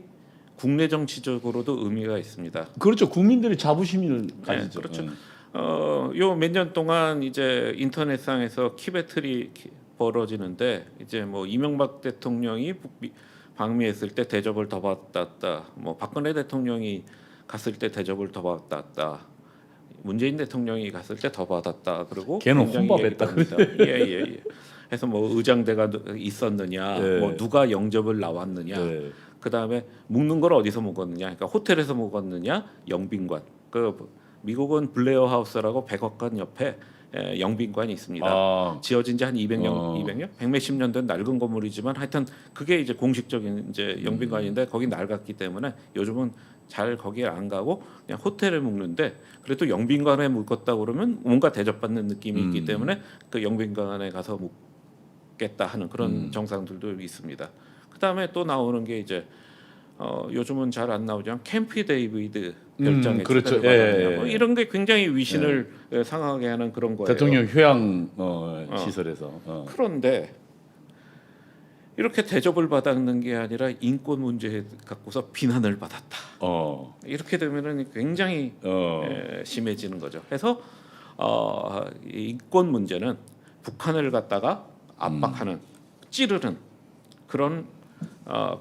국내 정치적으로도 의미가 있습니다. 그렇죠. 국민들이 자부심을 가지죠. 그렇죠. 요 몇 년 동안 이제 인터넷상에서 키배틀이 벌어지는데 이제 뭐 이명박 대통령이 방미했을 때 대접을 더 받았다. 뭐 박근혜 대통령이 갔을 때 대접을 더 받았다. 문재인 대통령이 갔을 때 더 받았다. 그리고 걔는 혼밥했다. 예. 해서 뭐 의장대가 있었느냐, 뭐 누가 영접을 나왔느냐. 그 다음에 묵는 걸 어디서 묵었느냐, 그러니까 호텔에서 묵었느냐, 영빈관. 그 미국은 블레어 하우스라고 백악관 옆에 영빈관이 있습니다. 지어진 지 한 200년, 100몇십 년 된 낡은 건물이지만 하여튼 그게 이제 공식적인 이제 영빈관인데 거기 낡았기 때문에 요즘은 잘 거기에 안 가고 그냥 호텔에 묵는데 그래도 영빈관에 묵었다 그러면 뭔가 대접받는 느낌이 있기 때문에 그 영빈관에 가서 묵겠다 하는 그런 정상들도 있습니다. 그다음에 또 나오는 게 이제 요즘은 잘 안 나오지만 캠프 데이비드 별장에 그렇죠. 뭐 이런 게 굉장히 위신을 상하게 하는 그런 거예요. 대통령 휴양 시설에서. 그런데 이렇게 대접을 받았는 게 아니라 인권 문제 갖고서 비난을 받았다. 이렇게 되면은 굉장히 심해지는 거죠. 그래서 인권 문제는 북한을 갖다가 압박하는, 찌르는 그런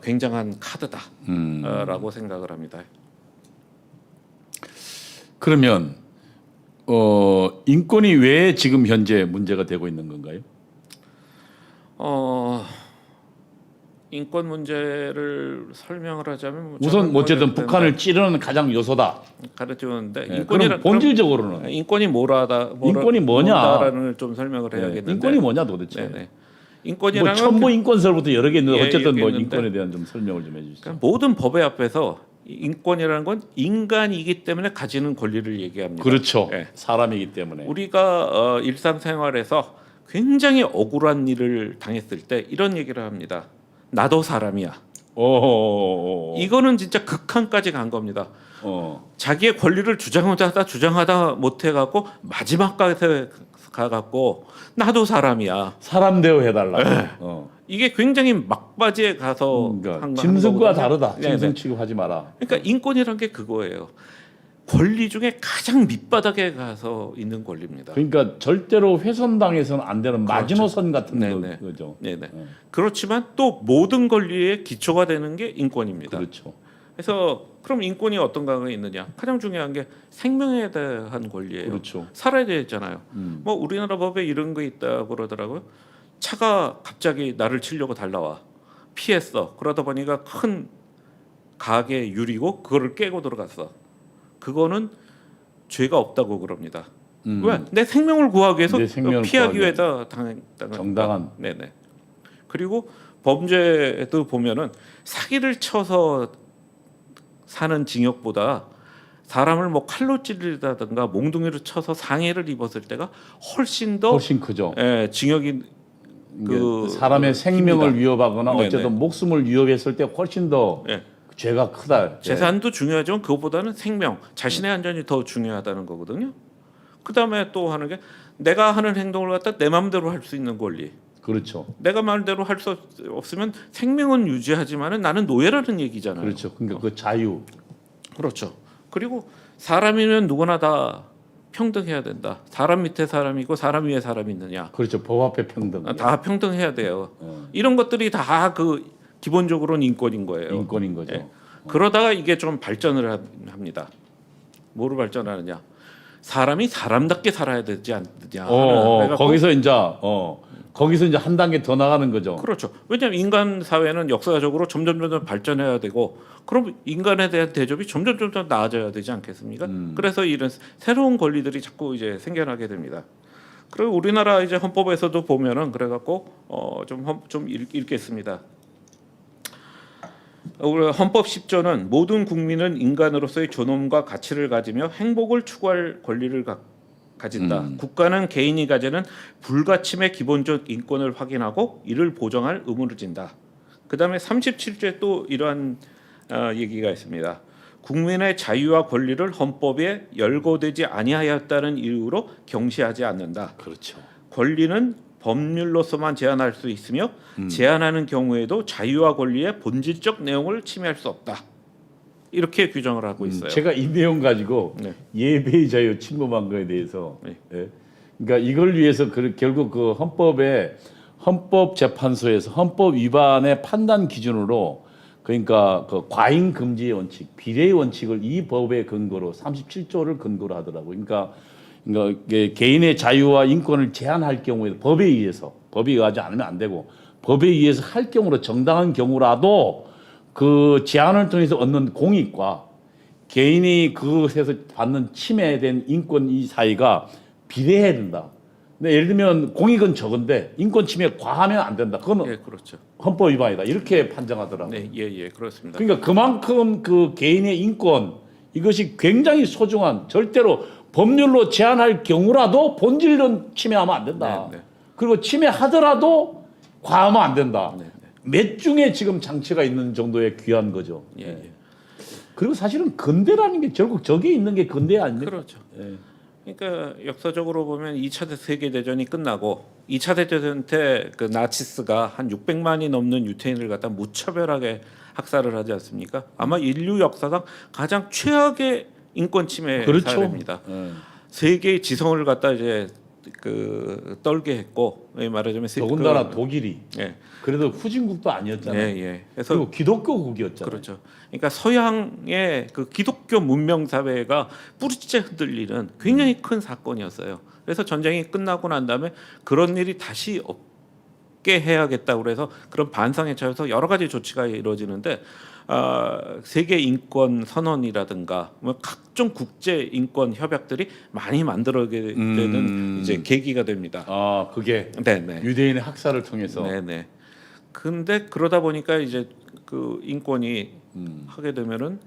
굉장한 카드다라고 생각을 합니다. 그러면 인권이 왜 지금 현재 문제가 되고 있는 건가요? 인권 문제를 설명을 하자면 우선 어쨌든 북한을 찌르는 가장 요소다. 가르치는데 인권이란 본질적으로는 인권이 인권이 뭐냐라는 좀 설명을 해야겠는데 인권이 뭐냐 도대체. 네네. 인권이라는 뭐 첨부 인권설부터 여러 개 있는데 어쨌든 뭐 있는데, 인권에 대한 좀 설명을 좀 해주시죠. 그러니까 모든 법의 앞에서 인권이라는 건 인간이기 때문에 가지는 권리를 얘기합니다. 그렇죠. 네. 사람이기 때문에. 우리가 일상생활에서 굉장히 억울한 일을 당했을 때 이런 얘기를 합니다. 나도 사람이야. 이거는 진짜 극한까지 간 겁니다. 자기의 권리를 주장하다 못해갖고 마지막까지 가갖고 나도 사람이야. 사람 대우해달라. 이게 굉장히 막바지에 가서 짐승과 다르다. 짐승 취급하지 마라. 그러니까 인권이란 게 그거예요. 권리 중에 가장 밑바닥에 가서 있는 권리입니다. 그러니까 절대로 훼손당해서는 안 되는 그렇죠. 마지노선 같은 네네. 거죠. 네네. 그렇지만 또 모든 권리의 기초가 되는 게 인권입니다. 그렇죠. 그래서 그럼 인권이 어떤 가가 있느냐? 가장 중요한 게 생명에 대한 권리예요. 그렇죠. 살아야 되잖아요. 뭐 우리나라 법에 이런 거 있다 그러더라고요. 차가 갑자기 나를 치려고 달려와 피했어. 그러다 보니까 큰 가게 유리고 그거를 깨고 들어갔어. 그거는 죄가 없다고 그럽니다. 왜? 내 생명을 구하기 위해서 피하기 위해서 정당한. 네네. 그리고 범죄도 보면은 사기를 쳐서 사는 징역보다 사람을 뭐 칼로 찌르다든가 몽둥이로 쳐서 상해를 입었을 때가 훨씬 크죠. 예, 징역이 사람의 생명을 깁니다. 위협하거나 네네. 어쨌든 목숨을 위협했을 때 훨씬 더 예. 죄가 크다. 재산도 중요하지만 그것보다는 생명, 자신의 안전이 더 중요하다는 거거든요. 그다음에 또 하는 게 내가 하는 행동을 갖다 내 마음대로 할 수 있는 권리. 그렇죠. 내가 말대로 할 수 없으면 생명은 유지하지만은 나는 노예라는 얘기잖아요. 그렇죠. 그러니까 그 자유. 그렇죠. 그리고 사람이면 누구나 다 평등해야 된다. 사람 밑에 사람이 있고 사람 위에 사람이 있느냐. 그렇죠. 법 앞에 평등. 다 평등해야 돼요. 이런 것들이 다 그 기본적으로는 인권인 거예요. 인권인 거죠. 예. 그러다가 이게 좀 발전을 합니다. 뭐로 발전하느냐? 사람이 사람답게 살아야 되지 않느냐. 거기서 이제 한 단계 더 나가는 거죠. 그렇죠. 왜냐하면 인간 사회는 역사적으로 점점 발전해야 되고, 그럼 인간에 대한 대접이 점점 나아져야 되지 않겠습니까? 그래서 이런 새로운 권리들이 자꾸 이제 생겨나게 됩니다. 그리고 우리나라 이제 헌법에서도 보면은 그래갖고 좀 읽겠습니다. 우리 헌법 10조는 모든 국민은 인간으로서의 존엄과 가치를 가지며 행복을 추구할 권리를 가진다. 국가는 개인이 가지는 불가침의 기본적 인권을 확인하고 이를 보장할 의무를 진다. 그다음에 37조에 또 이러한 얘기가 있습니다. 국민의 자유와 권리를 헌법에 열거되지 아니하였다는 이유로 경시하지 않는다. 그렇죠. 권리는 법률로서만 제한할 수 있으며 제한하는 경우에도 자유와 권리의 본질적 내용을 침해할 수 없다. 이렇게 규정을 하고 있어요. 제가 이 내용 가지고 네. 예배의 자유 침범한 거에 대해서 네. 그러니까 이걸 위해서 결국 그 헌법재판소에서 헌법 위반의 판단 기준으로 그러니까 그 과잉 금지의 원칙, 비례의 원칙을 이 법의 근거로 37조를 근거로 하더라고요. 그러니까 개인의 자유와 인권을 제한할 경우에 법에 의하지 않으면 안 되고 법에 의해서 할 경우로 정당한 경우라도 그 제한을 통해서 얻는 공익과 개인이 그것에서 받는 침해된 인권 이 사이가 비례해야 된다. 근데 예를 들면 공익은 적은데 인권 침해 과하면 안 된다. 그건 그렇죠. 헌법 위반이다. 이렇게 판정하더라고요. 네, 그렇습니다. 그러니까 그만큼 그 개인의 인권 이것이 굉장히 소중한 절대로 법률로 제한할 경우라도 본질은 침해하면 안 된다. 그리고 침해하더라도 과하면 안 된다. 몇 중에 지금 장치가 있는 정도의 귀한 거죠. 그리고 사실은 근대라는 게 결국 저게 있는 게 근대 아닙니까? 그렇죠. 그러니까 역사적으로 보면 2차 세계대전이 끝나고 2차 대전 때 그 나치스가 한 600만이 넘는 유태인을 갖다 무차별하게 학살을 하지 않습니까? 아마 인류 역사상 가장 최악의 인권 침해 사례입니다. 세계의 지성을 갖다 이제 떨게 했고 말하자면 더군다나 독일이 그래도 후진국도 아니었잖아요. 그래서 그리고 기독교국이었잖아요. 그렇죠. 그러니까 서양의 그 기독교 문명 사회가 뿌리째 흔들리는 굉장히 큰 사건이었어요. 그래서 전쟁이 끝나고 난 다음에 그런 일이 다시 없게 해야겠다고 그래서 그런 반상에 차여서 여러 가지 조치가 이루어지는데 세계 인권 선언이라든가 뭐 각종 국제 인권 협약들이 많이 만들어지게 되는 이제 계기가 됩니다. 그게 네네. 유대인의 학살을 통해서. 네네. 근데 그러다 보니까 이제 그 인권이 하게 되면은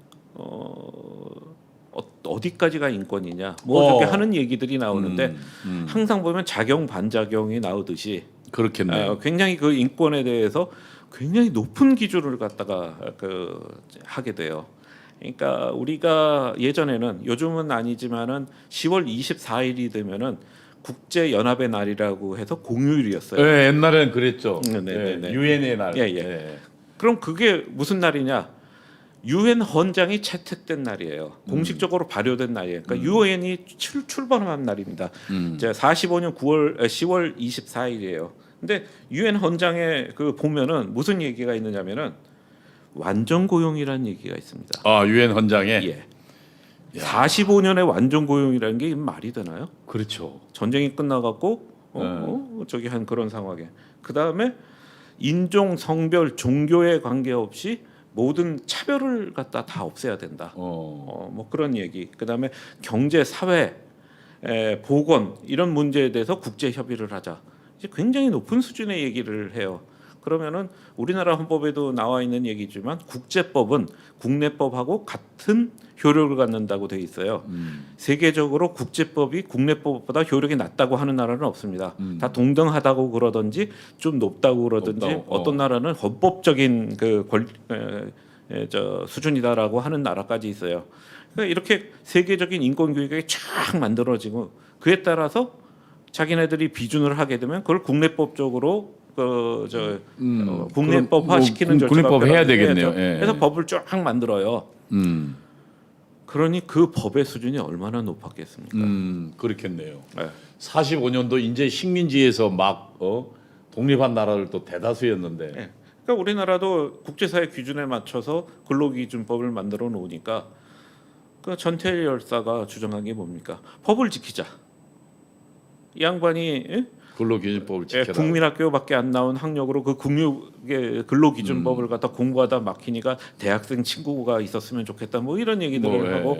어디까지가 인권이냐 뭐 이렇게 하는 얘기들이 나오는데 항상 보면 작용 반작용이 나오듯이 그렇겠네요. 굉장히 그 인권에 대해서 굉장히 높은 기준을 갖다가 하게 돼요. 그러니까 우리가 예전에는 요즘은 아니지만은 10월 24일이 되면은 국제 연합의 날이라고 해서 공휴일이었어요. 네, 옛날에는 그랬죠. 네네네. 유엔의 날. 그럼 그게 무슨 날이냐? 유엔 헌장이 채택된 날이에요. 공식적으로 발효된 날이에요. 그러니까 유엔이 출범한 날입니다. 이제 45년 10월 24일이에요. 근데 유엔 헌장에 보면은 무슨 얘기가 있느냐면은 완전 고용이라는 얘기가 있습니다. 유엔 헌장에. 45년의 완전 고용이라는 게 말이 되나요? 그렇죠. 전쟁이 끝나갖고 저기 한 그런 상황에 그 다음에 인종, 성별, 종교에 관계없이 모든 차별을 갖다 다 없애야 된다. 뭐 그런 얘기. 그 다음에 경제, 사회, 보건 이런 문제에 대해서 국제 협의를 하자. 이제 굉장히 높은 수준의 얘기를 해요. 그러면은 우리나라 헌법에도 나와 있는 얘기지만 국제법은 국내법하고 같은 효력을 갖는다고 돼 있어요. 세계적으로 국제법이 국내법보다 효력이 낮다고 하는 나라는 없습니다. 다 동등하다고 그러든지 좀 높다고 그러든지 높다고, 어떤 나라는 헌법적인 수준이다라고 하는 나라까지 있어요. 그러니까 이렇게 세계적인 인권 규격이 쫙 만들어지고 그에 따라서 자기네들이 비준을 하게 되면 그걸 국내법적으로 국내법화 시키는 절차가 국내법 해야 필요한데 되겠네요. 예. 그래서 법을 쫙 만들어요. 그러니 그 법의 수준이 얼마나 높았겠습니까? 그렇겠네요. 네. 45년도 이제 식민지에서 막 독립한 나라를 또 대다수였는데 네. 그러니까 우리나라도 국제사회 기준에 맞춰서 근로기준법을 만들어 놓으니까 그 전태일 열사가 주장한 게 뭡니까? 법을 지키자. 이 양반이 근로기준법을 지켜라. 국민학교밖에 안 나온 학력으로 그 근로기준법을 갖다 공부하다 막히니까 대학생 친구가 있었으면 좋겠다. 뭐 이런 얘기들을 하고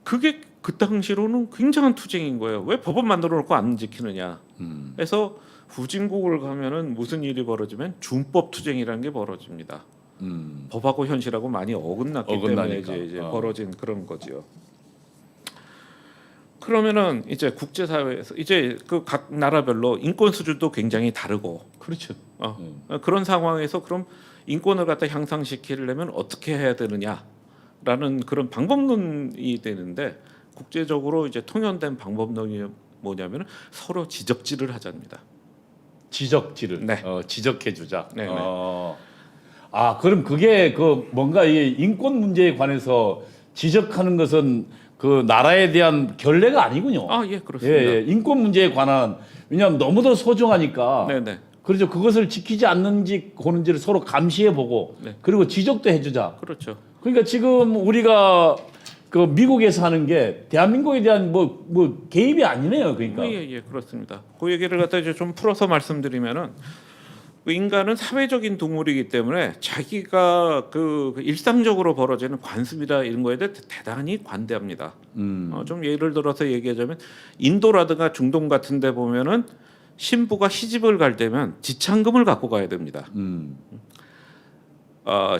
그게 그 당시로는 굉장한 투쟁인 거예요. 왜 법을 만들어 놓고 안 지키느냐. 그래서 후진국을 가면은 무슨 일이 벌어지면 준법 투쟁이라는 게 벌어집니다. 법하고 현실하고 많이 어긋났기 때문에 이제 벌어진 그런 거지요. 그러면은 이제 국제사회에서 이제 그 각 나라별로 인권 수준도 굉장히 다르고 그렇죠. 그런 상황에서 그럼 인권을 갖다 향상시키려면 어떻게 해야 되느냐라는 그런 방법론이 되는데 국제적으로 이제 통용된 방법론이 뭐냐면 서로 지적질을 하자입니다. 지적질을 네. 지적해주자. 네, 네. 그럼 그게 그 뭔가 이 인권 문제에 관해서 지적하는 것은 그 나라에 대한 결례가 아니군요. 예, 그렇습니다. 예, 인권 문제에 관한 왜냐하면 너무도 소중하니까. 네네. 그렇죠. 그것을 지키지 않는지 고는지를 서로 감시해보고 네. 그리고 지적도 해주자. 그렇죠. 그러니까 지금 우리가 그 미국에서 하는 게 대한민국에 대한 뭐 개입이 아니네요. 그러니까. 예, 그렇습니다. 그 얘기를 갖다 이제 좀 풀어서 말씀드리면은 그 인간은 사회적인 동물이기 때문에 자기가 그 일상적으로 벌어지는 관습이나 이런 거에 대해 대단히 관대합니다. 좀 예를 들어서 얘기하자면 인도라든가 중동 같은데 보면은 신부가 시집을 갈 때면 지참금을 갖고 가야 됩니다.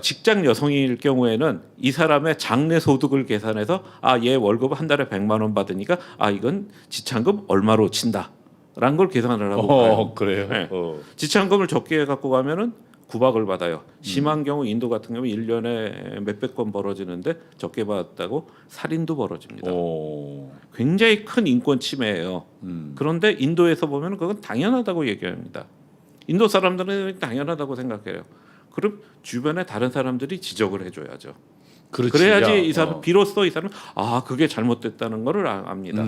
직장 여성일 경우에는 이 사람의 장래 소득을 계산해서 얘 월급 한 달에 100만 원 받으니까 이건 지참금 얼마로 친다라는 걸 계산을 하고 가요. 그래요. 네. 지참금을 적게 갖고 가면은 구박을 받아요. 심한 경우 인도 같은 경우 1년에 몇백 건 벌어지는데 적게 받았다고 살인도 벌어집니다. 굉장히 큰 인권 침해예요. 그런데 인도에서 보면 그건 당연하다고 얘기합니다. 인도 사람들은 당연하다고 생각해요. 그럼 주변에 다른 사람들이 지적을 해줘야죠. 그렇지. 그래야지 이 사람 비로소 이 사람 그게 잘못됐다는 거를 압니다.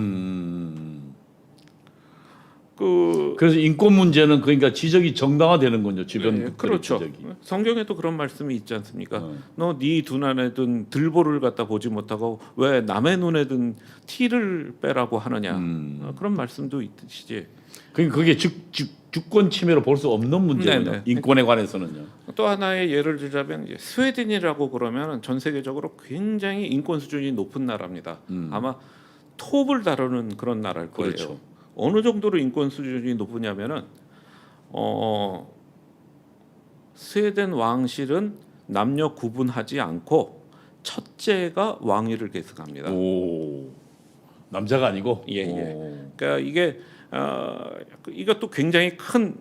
그래서 인권 문제는 그러니까 지적이 정당화되는군요. 주변 그렇죠. 지적이. 성경에도 그런 말씀이 있지 않습니까? 너 네 두 눈에 든 들보를 갖다 보지 못하고 왜 남의 눈에 든 티를 빼라고 하느냐. 그런 말씀도 있듯이지. 그러니까 그게 주권 침해로 볼 수 없는 문제군요. 네네. 인권에 관해서는요. 또 하나의 예를 들자면 이제 스웨덴이라고 그러면 전 세계적으로 굉장히 인권 수준이 높은 나라입니다. 아마 톱을 다루는 그런 나라일 거예요. 그렇죠. 어느 정도로 인권 수준이 높으냐면은 스웨덴 왕실은 남녀 구분하지 않고 첫째가 왕위를 계승합니다. 남자가 아니고. 그러니까 이게 이것도 굉장히 큰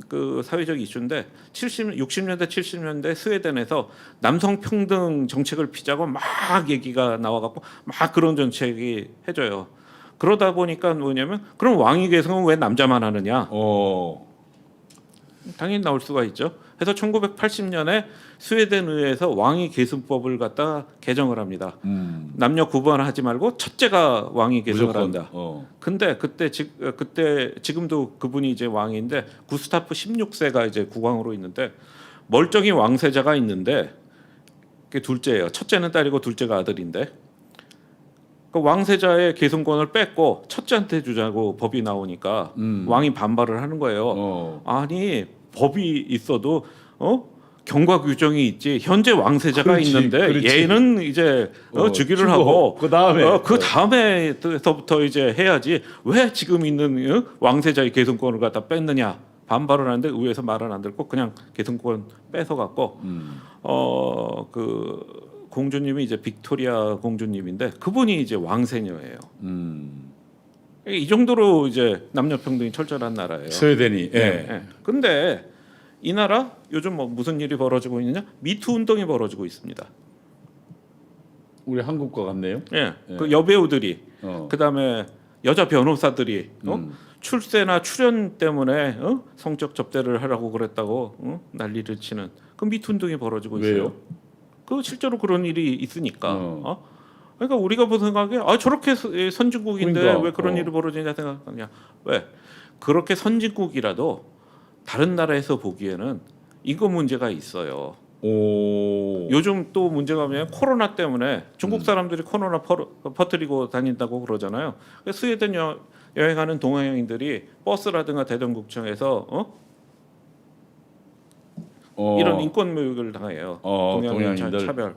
그 사회적 이슈인데 60년대 70년대 스웨덴에서 남성 평등 정책을 피자고 막 얘기가 나와갖고 막 그런 정책이 해줘요. 그러다 보니까 뭐냐면 그럼 왕위 계승은 왜 남자만 하느냐? 당연히 나올 수가 있죠. 그래서 1980년에 스웨덴 의회에서 왕위 계승법을 갖다 개정을 합니다. 남녀 구분하지 말고 첫째가 왕위 계승을 한다. 근데 그때 지금도 그분이 이제 왕인데 구스타프 16세가 이제 국왕으로 있는데 멀쩡히 왕세자가 있는데 그게 둘째예요. 첫째는 딸이고 둘째가 아들인데 그 왕세자의 계승권을 뺏고 첫째한테 주자고 법이 나오니까 왕이 반발을 하는 거예요. 아니 법이 있어도 경과 규정이 있지 현재 왕세자가 그렇지, 있는데 그렇지. 얘는 이제 주기를 하고 그 다음에서부터 이제 해야지 왜 지금 있는 왕세자의 계승권을 갖다 뺐느냐 반발을 하는데 의회에서 말은 안 듣고 그냥 개성권 뺏어 갖고 그 공주님이 이제 빅토리아 공주님인데 그분이 이제 왕세녀예요. 이 정도로 이제 남녀 평등이 철저한 나라예요. 스웨덴이. 예. 예. 근데 이 나라 요즘 뭐 무슨 일이 벌어지고 있느냐? 미투 운동이 벌어지고 있습니다. 우리 한국과 같네요. 예. 그 여배우들이 그다음에 여자 변호사들이 음. 출세나 출연 때문에 성적 접대를 하라고 그랬다고 난리를 치는 그 미투 운동이 벌어지고 있어요. 왜요? 그 실제로 그런 일이 있으니까. 그러니까 우리가 본 생각에 저렇게 선진국인데 그러니까, 왜 그런 일이 벌어지냐 생각하냐. 왜? 그렇게 선진국이라도 다른 나라에서 보기에는 인권 문제가 있어요. 오. 요즘 또 문제가 뭐냐면 코로나 때문에 중국 사람들이 코로나 퍼뜨리고 다닌다고 그러잖아요. 그래서 스웨덴 여행하는 동양인들이 버스라든가 대전국청에서 이런 인권 모욕을 당해요. 동양인 차별.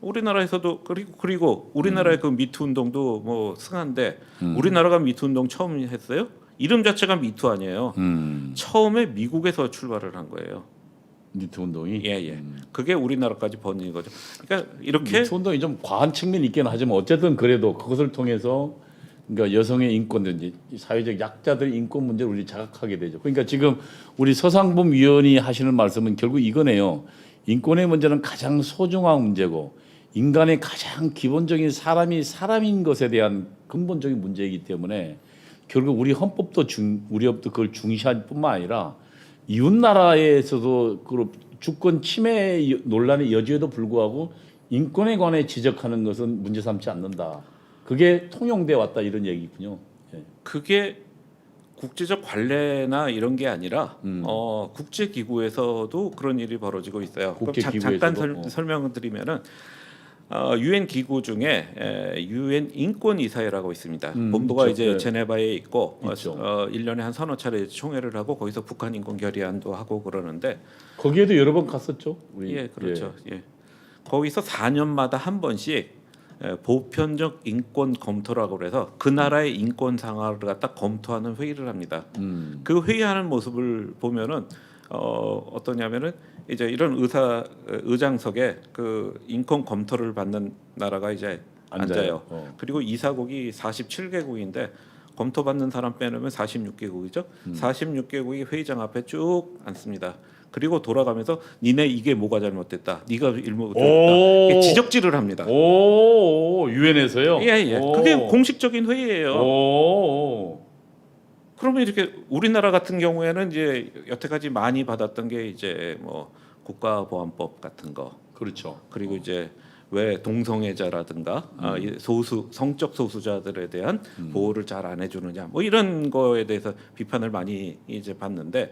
우리나라에서도 그리고 우리나라의 그 미투 운동도 뭐 승한데 우리나라가 미투 운동 처음 했어요. 이름 자체가 미투 아니에요. 처음에 미국에서 출발을 한 거예요. 미투 운동이. 예. 그게 우리나라까지 번진 거죠. 그러니까 이렇게 미투 운동이 좀 과한 측면이 있긴 하지만 어쨌든 그래도 그것을 통해서 그러니까 여성의 인권든지 사회적 약자들의 인권 문제를 우리 자각하게 되죠. 그러니까 지금 우리 서상범 위원이 하시는 말씀은 결국 이거네요. 인권의 문제는 가장 소중한 문제고 인간의 가장 기본적인 사람인 것에 대한 근본적인 문제이기 때문에 결국 우리 헌법도 우리 헌법도 그걸 중시할 뿐만 아니라 이웃 나라에서도 그 주권 침해 논란의 여지에도 불구하고 인권에 관해 지적하는 것은 문제 삼지 않는다. 그게 통용돼 왔다 이런 얘기군요. 예. 그게 국제적 관례나 이런 게 아니라 국제 기구에서도 그런 일이 벌어지고 있어요. 잠깐 설명을 드리면은 유엔 기구 중에 유엔 인권 이사회라고 있습니다. 본부가 이제 제네바에 있고 1년에 한 서너 차례 총회를 하고 거기서 북한 인권 결의안도 하고 그러는데 거기에도 여러 번 갔었죠. 우리. 예, 그렇죠. 예. 거기서 4년마다 한 번씩 보편적 인권 검토라고 그래서 그 나라의 인권 상황을 갖다 검토하는 회의를 합니다. 그 회의하는 모습을 보면은 어떠냐면은 이제 이런 의장석에 그 인권 검토를 받는 나라가 이제 앉아요. 그리고 이사국이 47개국인데 검토받는 사람 빼놓으면 46개국이죠. 46개국이 회의장 앞에 쭉 앉습니다. 그리고 돌아가면서 니네 이게 뭐가 잘못됐다. 네가 일못했다. 지적질을 합니다. 오, 유엔에서요? 예. 그게 공식적인 회의예요. 오. 그러면 이렇게 우리나라 같은 경우에는 이제 여태까지 많이 받았던 게 이제 뭐 국가보안법 같은 거. 그렇죠. 그리고 이제 왜 동성애자라든가 성적 소수자들에 대한 보호를 잘 안 해주느냐. 뭐 이런 거에 대해서 비판을 많이 이제 받는데.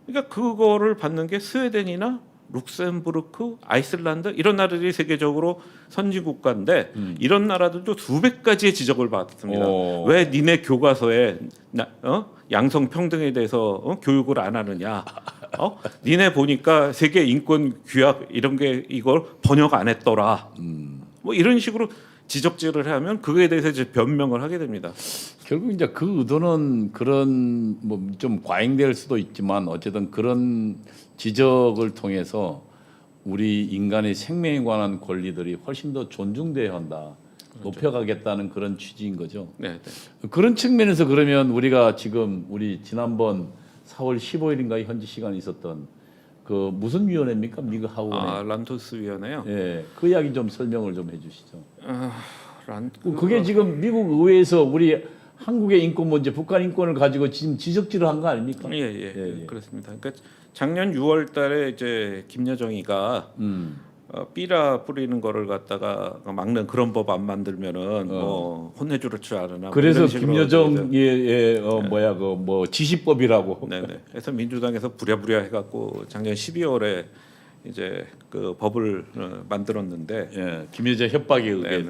그러니까 그거를 받는 게 스웨덴이나 룩셈부르크, 아이슬란드 이런 나라들이 세계적으로 선진 국가인데 이런 나라들도 수백 가지의 지적을 받습니다. 왜 니네 교과서에 양성 평등에 대해서 교육을 안 하느냐? 니네 보니까 세계 인권 규약 이런 게 이걸 번역 안 했더라. 뭐 이런 식으로 지적질을 하면 그거에 대해서 이제 변명을 하게 됩니다. 결국 이제 그 의도는 그런 뭐 좀 과잉될 수도 있지만 어쨌든 그런 지적을 통해서 우리 인간의 생명에 관한 권리들이 훨씬 더 존중돼야 한다. 그렇죠. 높여가겠다는 그런 취지인 거죠. 네. 그런 측면에서 그러면 우리가 지금 우리 지난번 4월 15일인가 현지 시간에 있었던 그 무슨 위원회입니까? 미국 하원의 란토스 위원회요. 예, 그 이야기 좀 설명을 좀 해주시죠. 그게 지금 미국 의회에서 우리 한국의 인권 문제, 북한 인권을 가지고 지금 지적질을 한 거 아닙니까? 예. 그렇습니다. 그러니까 작년 6월달에 이제 김여정이가 삐라 뿌리는 거를 갖다가 막는 그런 법 안 만들면은 뭐 혼내줄 줄 아느나. 그래서 김여정의 뭐야 그 뭐 지시법이라고. 네네. 그래서 민주당에서 부랴부랴 해갖고 작년 12월에 이제 그 법을 만들었는데 김여정 협박에 의해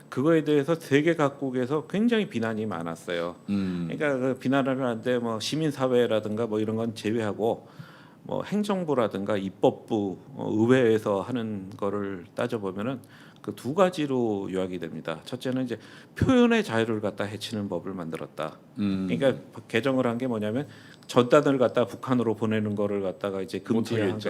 그거에 대해서 세계 각국에서 굉장히 비난이 많았어요. 그러니까 그 비난을 하는데 뭐 시민 사회라든가 뭐 이런 건 제외하고 뭐 행정부라든가 입법부, 의회에서 하는 거를 따져 보면은 그 두 가지로 요약이 됩니다. 첫째는 이제 표현의 자유를 갖다 해치는 법을 만들었다. 그러니까 개정을 한 게 뭐냐면 전단을 갖다 북한으로 보내는 거를 갖다가 이제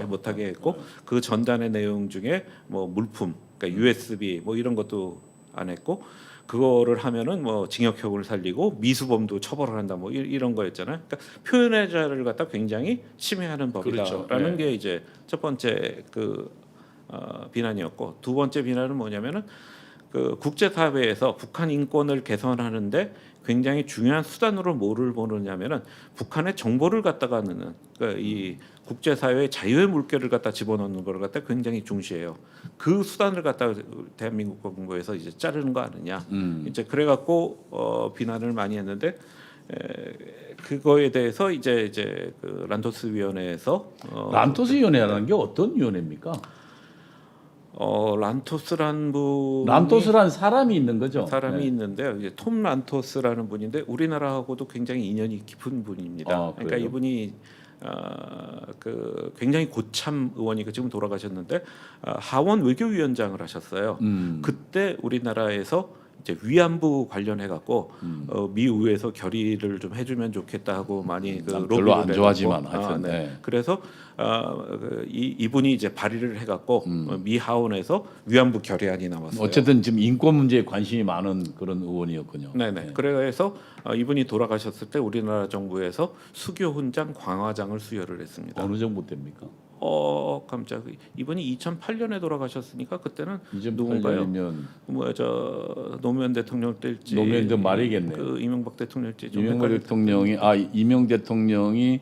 못하게 했고 그 전단의 내용 중에 뭐 물품, 그러니까 USB 뭐 이런 것도 안 했고 그거를 하면은 뭐 징역형을 살리고 미수범도 처벌을 한다 뭐 이런 거였잖아요. 그러니까 표현의 자유를 갖다 굉장히 침해하는 법이다라는 그렇죠. 네. 게 이제 첫 번째 비난이었고 두 번째 비난은 뭐냐면은 그 국제사회에서 북한 인권을 개선하는데 굉장히 중요한 수단으로 뭐를 보느냐면은 북한의 정보를 갖다가 넣는 그러니까 이 국제사회의 자유의 물결을 갖다 집어넣는 걸 갖다 굉장히 중시해요. 그 수단을 갖다가 대한민국 정부에서 이제 자르는 거 아니냐. 이제 그래갖고 비난을 많이 했는데 그거에 대해서 이제 그 란토스 위원회에서 란토스 위원회라는 게 어떤 위원회입니까? 란토스란 분 란토스란 사람이 있는 거죠. 사람이 네. 있는데요. 이제 톰 란토스라는 분인데 우리나라하고도 굉장히 인연이 깊은 분입니다. 아, 그러니까 그래요? 이분이 그 굉장히 고참 의원이고 지금 돌아가셨는데 하원 외교위원장을 하셨어요. 그때 우리나라에서 이제 위안부 관련해 갖고 미 의회에서 결의를 좀 해주면 좋겠다 하고 많이 그 별로 안 로비를 좋아하지만 해갖고, 하여튼 네. 네. 그래서 이분이 이제 발의를 해갖고 미 하원에서 위안부 결의안이 나왔어요. 어쨌든 지금 인권 문제에 관심이 많은 그런 의원이었군요. 네네. 네. 그래서 이분이 돌아가셨을 때 우리나라 정부에서 수교 훈장 광화장을 수여를 했습니다. 어느 정도 됩니까? 깜짝. 이분이 2008년에 돌아가셨으니까 그때는 누군가요? 2008년이면 뭐저 노무현 대통령 때일지 노무현 대 말이겠네요. 그 이명박 대통령일지 좀 이명박 헷갈릴 대통령이 이명 대통령이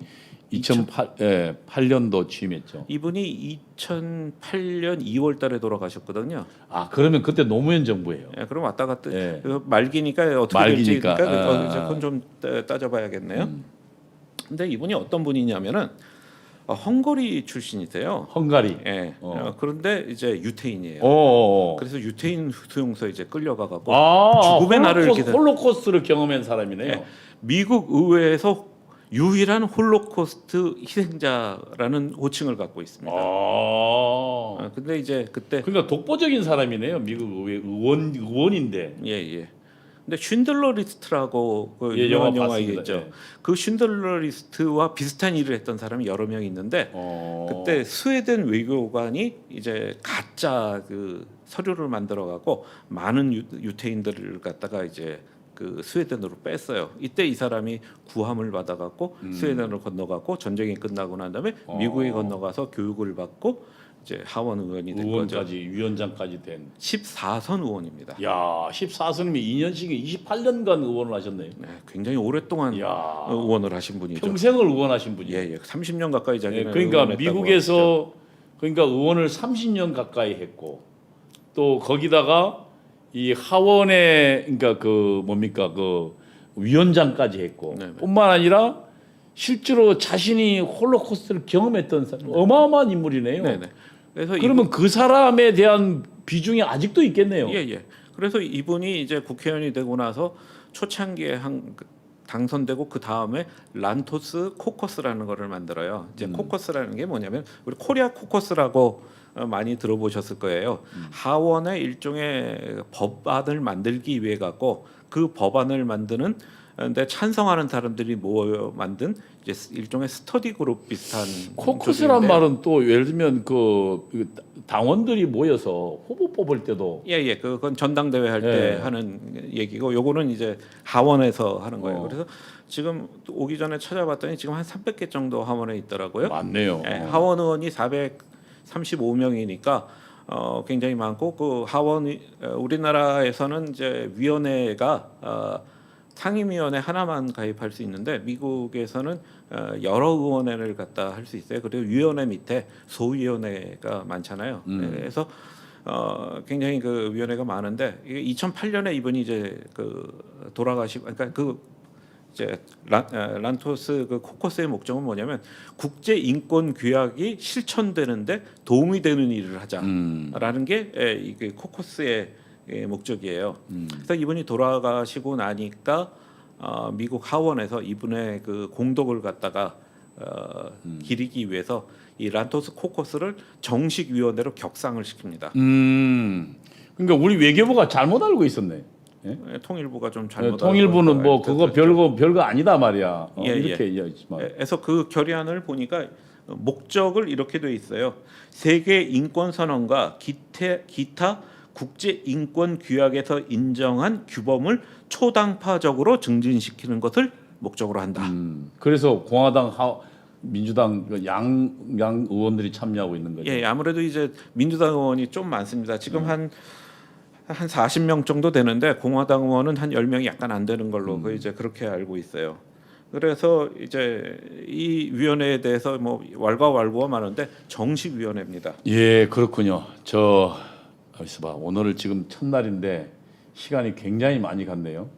2008년도 취임했죠. 이분이 2008년 2월달에 돌아가셨거든요. 그러면 그때 노무현 정부예요. 예, 그럼 왔다 갔다 예. 그 말기니까 어떻게 말기니까. 될지 그건 좀 따져봐야겠네요. 근데 이분이 어떤 분이냐면은 헝가리 출신이세요. 헝가리. 예. 그런데 이제 유태인이에요. 그래서 유태인 수용소에 이제 끌려가갖고 죽음의 날을 홀로코스트를 경험한 사람이네요. 예. 미국 의회에서 유일한 홀로코스트 희생자라는 호칭을 갖고 있습니다. 근데 이제 그때 그러니까 독보적인 사람이네요. 미국 의회 의원인데. 예. 근데 쉰들러 리스트라고 그 예, 유명한 영화 영화 봤습니다. 있죠. 예. 그 쉰들러 리스트와 비슷한 일을 했던 사람이 여러 명 있는데 그때 스웨덴 외교관이 이제 가짜 그 서류를 만들어 갖고 많은 유태인들을 갖다가 이제 그 스웨덴으로 뺐어요. 이때 이 사람이 구함을 받아 갖고 스웨덴으로 건너갔고 전쟁이 끝나고 난 다음에 미국에 건너가서 교육을 받고 이제 하원 의원이 된 거죠. 위원장까지 된 14선 의원입니다. 야, 14선이면 2년씩에 28년간 의원을 하셨네요. 네, 굉장히 오랫동안 의원을 하신 분이죠. 평생을 의원하신 분이에요. 예, 30년 가까이 자기는 그러니까 의원했다고 미국에서 그러니까 의원을 30년 가까이 했고 또 거기다가 이 하원의 그러니까 그 뭡니까 그 위원장까지 했고 네네. 뿐만 아니라 실제로 자신이 홀로코스트를 경험했던 사람 어마어마한 인물이네요. 네네. 그래서 그러면 그 사람에 대한 비중이 아직도 있겠네요. 예. 그래서 이분이 이제 국회의원이 되고 나서 초창기에 당선되고 그 다음에 란토스 코커스라는 거를 만들어요. 이제 코커스라는 게 뭐냐면 우리 코리아 코커스라고 많이 들어보셨을 거예요. 하원의 일종의 법안을 만들기 위해 갖고 그 법안을 만드는 근데 찬성하는 사람들이 모여 만든 이제 일종의 스터디 그룹 비슷한 코커스란 말은 또 예를 들면 그 당원들이 모여서 후보 뽑을 때도 예 그건 전당대회 할 때 하는 얘기고 요거는 이제 하원에서 하는 거예요. 그래서 지금 오기 전에 찾아봤더니 지금 한 300개 정도 하원에 있더라고요. 많네요. 예, 하원 의원이 435명이니까 굉장히 많고 그 하원 우리나라에서는 이제 위원회가 상임위원회 하나만 가입할 수 있는데 미국에서는 여러 의원회를 갖다 할 수 있어요. 그리고 위원회 밑에 소위원회가 많잖아요. 그래서 굉장히 그 위원회가 많은데 이게 2008년에 이분이 이제 그 돌아가시고 그러니까 그 이제 란토스 그 코커스의 목적은 뭐냐면 국제 인권 규약이 실천되는데 도움이 되는 일을 하자라는 게 이게 코커스의 목적이에요. 그래서 이분이 돌아가시고 나니까 미국 하원에서 이분의 그 공덕을 갖다가 기리기 위해서 이 란토스 코커스를 정식 위원회로 격상을 시킵니다. 그러니까 우리 외교부가 잘못 알고 있었네. 예? 통일부가 좀 잘못 통일부는 뭐 알고 그거 별거 아니다 말이야. 이렇게 이야기지만. 그래서 그 결의안을 보니까 목적을 이렇게 돼 있어요. 세계 인권 선언과 기타 국제 인권 규약에서 인정한 규범을 초당파적으로 증진시키는 것을 목적으로 한다. 그래서 공화당, 민주당 양 의원들이 참여하고 있는 거죠. 예, 아무래도 이제 민주당 의원이 좀 많습니다. 지금 한 40명 정도 되는데 공화당 의원은 한 10명이 약간 안 되는 걸로 이제 그렇게 알고 있어요. 그래서 이제 이 위원회에 대해서 뭐 왈가왈부하는데 정식 위원회입니다. 예, 그렇군요. 어디서 봐. 오늘은 지금 첫날인데 시간이 굉장히 많이 갔네요.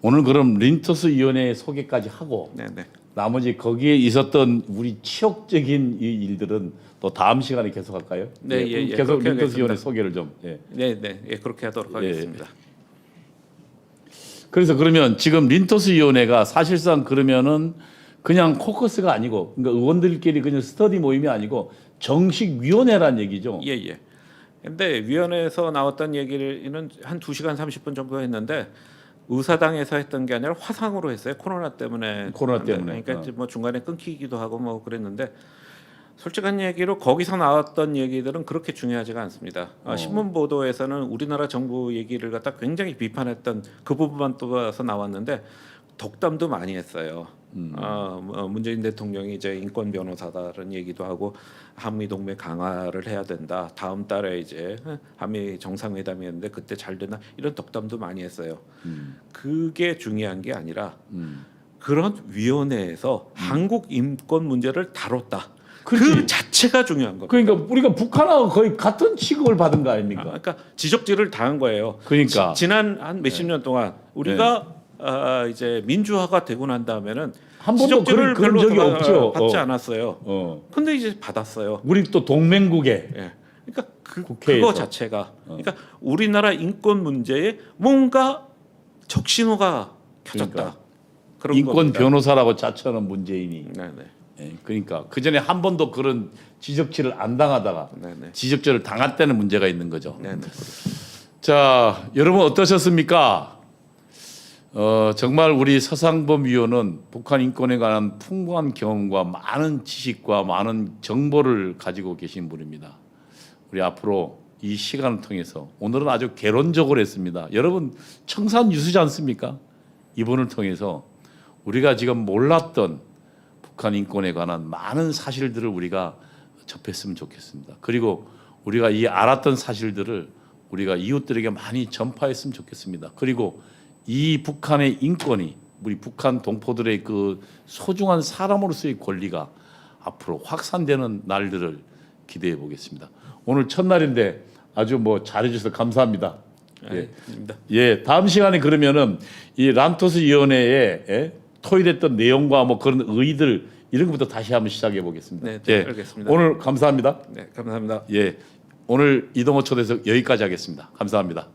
오늘 그럼 린토스 위원회 소개까지 하고 네네. 나머지 거기에 있었던 우리 치욕적인 이 일들은 또 다음 시간에 계속할까요? 네, 예, 계속 그렇게 린토스 위원회 하겠습니다. 소개를 좀. 예. 네, 그렇게 하도록 하겠습니다. 그래서 그러면 지금 린토스 위원회가 사실상 그러면은 그냥 코커스가 아니고, 그러니까 의원들끼리 그냥 스터디 모임이 아니고 정식 위원회란 얘기죠. 예. 근데 위원회에서 나왔던 얘기는 한 2시간 30분 정도 했는데 의사당에서 했던 게 아니라 화상으로 했어요. 코로나 때문에. 그러니까 이제 뭐 중간에 끊기기도 하고 뭐 그랬는데 솔직한 얘기로 거기서 나왔던 얘기들은 그렇게 중요하지가 않습니다. 신문 보도에서는 우리나라 정부 얘기를 갖다 굉장히 비판했던 그 부분만 또서 나왔는데 덕담도 많이 했어요. 문재인 대통령이 이제 인권 변호사다라는 얘기도 하고 한미 동맹 강화를 해야 된다. 다음 달에 이제 한미 정상회담이었는데 그때 잘 되나 이런 덕담도 많이 했어요. 그게 중요한 게 아니라 그런 위원회에서 한국 인권 문제를 다뤘다. 그 자체가 중요한 겁니다. 그러니까 우리가 북한하고 거의 같은 취급을 받은 거 아닙니까? 그러니까 지적질을 당한 거예요. 그러니까 지난 한 몇십 년 동안 우리가 이제 민주화가 되고 난 다음에는 한 번도 지적질을 그런 별로 적이 없죠. 받지 않았어요. 근데 이제 받았어요. 우리 또 동맹국에. 예. 그러니까 국회에서. 그거 자체가 그러니까 우리나라 인권 문제에 뭔가 적신호가 켜졌다. 그러니까. 그런 인권 겁니다. 변호사라고 자처하는 문재인이. 네네. 예, 그러니까 그 전에 한 번도 그런 지적질을 안 당하다가 네네. 지적질을 당했다는 문제가 있는 거죠. 네네. 자, 여러분 어떠셨습니까? 정말 우리 서상범 위원은 북한 인권에 관한 풍부한 경험과 많은 지식과 많은 정보를 가지고 계신 분입니다. 우리 앞으로 이 시간을 통해서 오늘은 아주 개론적으로 했습니다. 여러분 청산유수지 않습니까? 이분을 통해서 우리가 지금 몰랐던 북한 인권에 관한 많은 사실들을 우리가 접했으면 좋겠습니다. 그리고 우리가 이 알았던 사실들을 우리가 이웃들에게 많이 전파했으면 좋겠습니다. 그리고 이 북한의 인권이 우리 북한 동포들의 그 소중한 사람으로서의 권리가 앞으로 확산되는 날들을 기대해 보겠습니다. 오늘 첫날인데 아주 뭐 잘해주셔서 감사합니다. 예, 다음 시간에 그러면은 이 란토스 위원회에 토의됐던 내용과 뭐 그런 의의들 이런 것부터 다시 한번 시작해 보겠습니다. 네, 알겠습니다. 오늘 감사합니다. 네, 감사합니다. 예, 오늘 이동호 초대석 여기까지 하겠습니다. 감사합니다.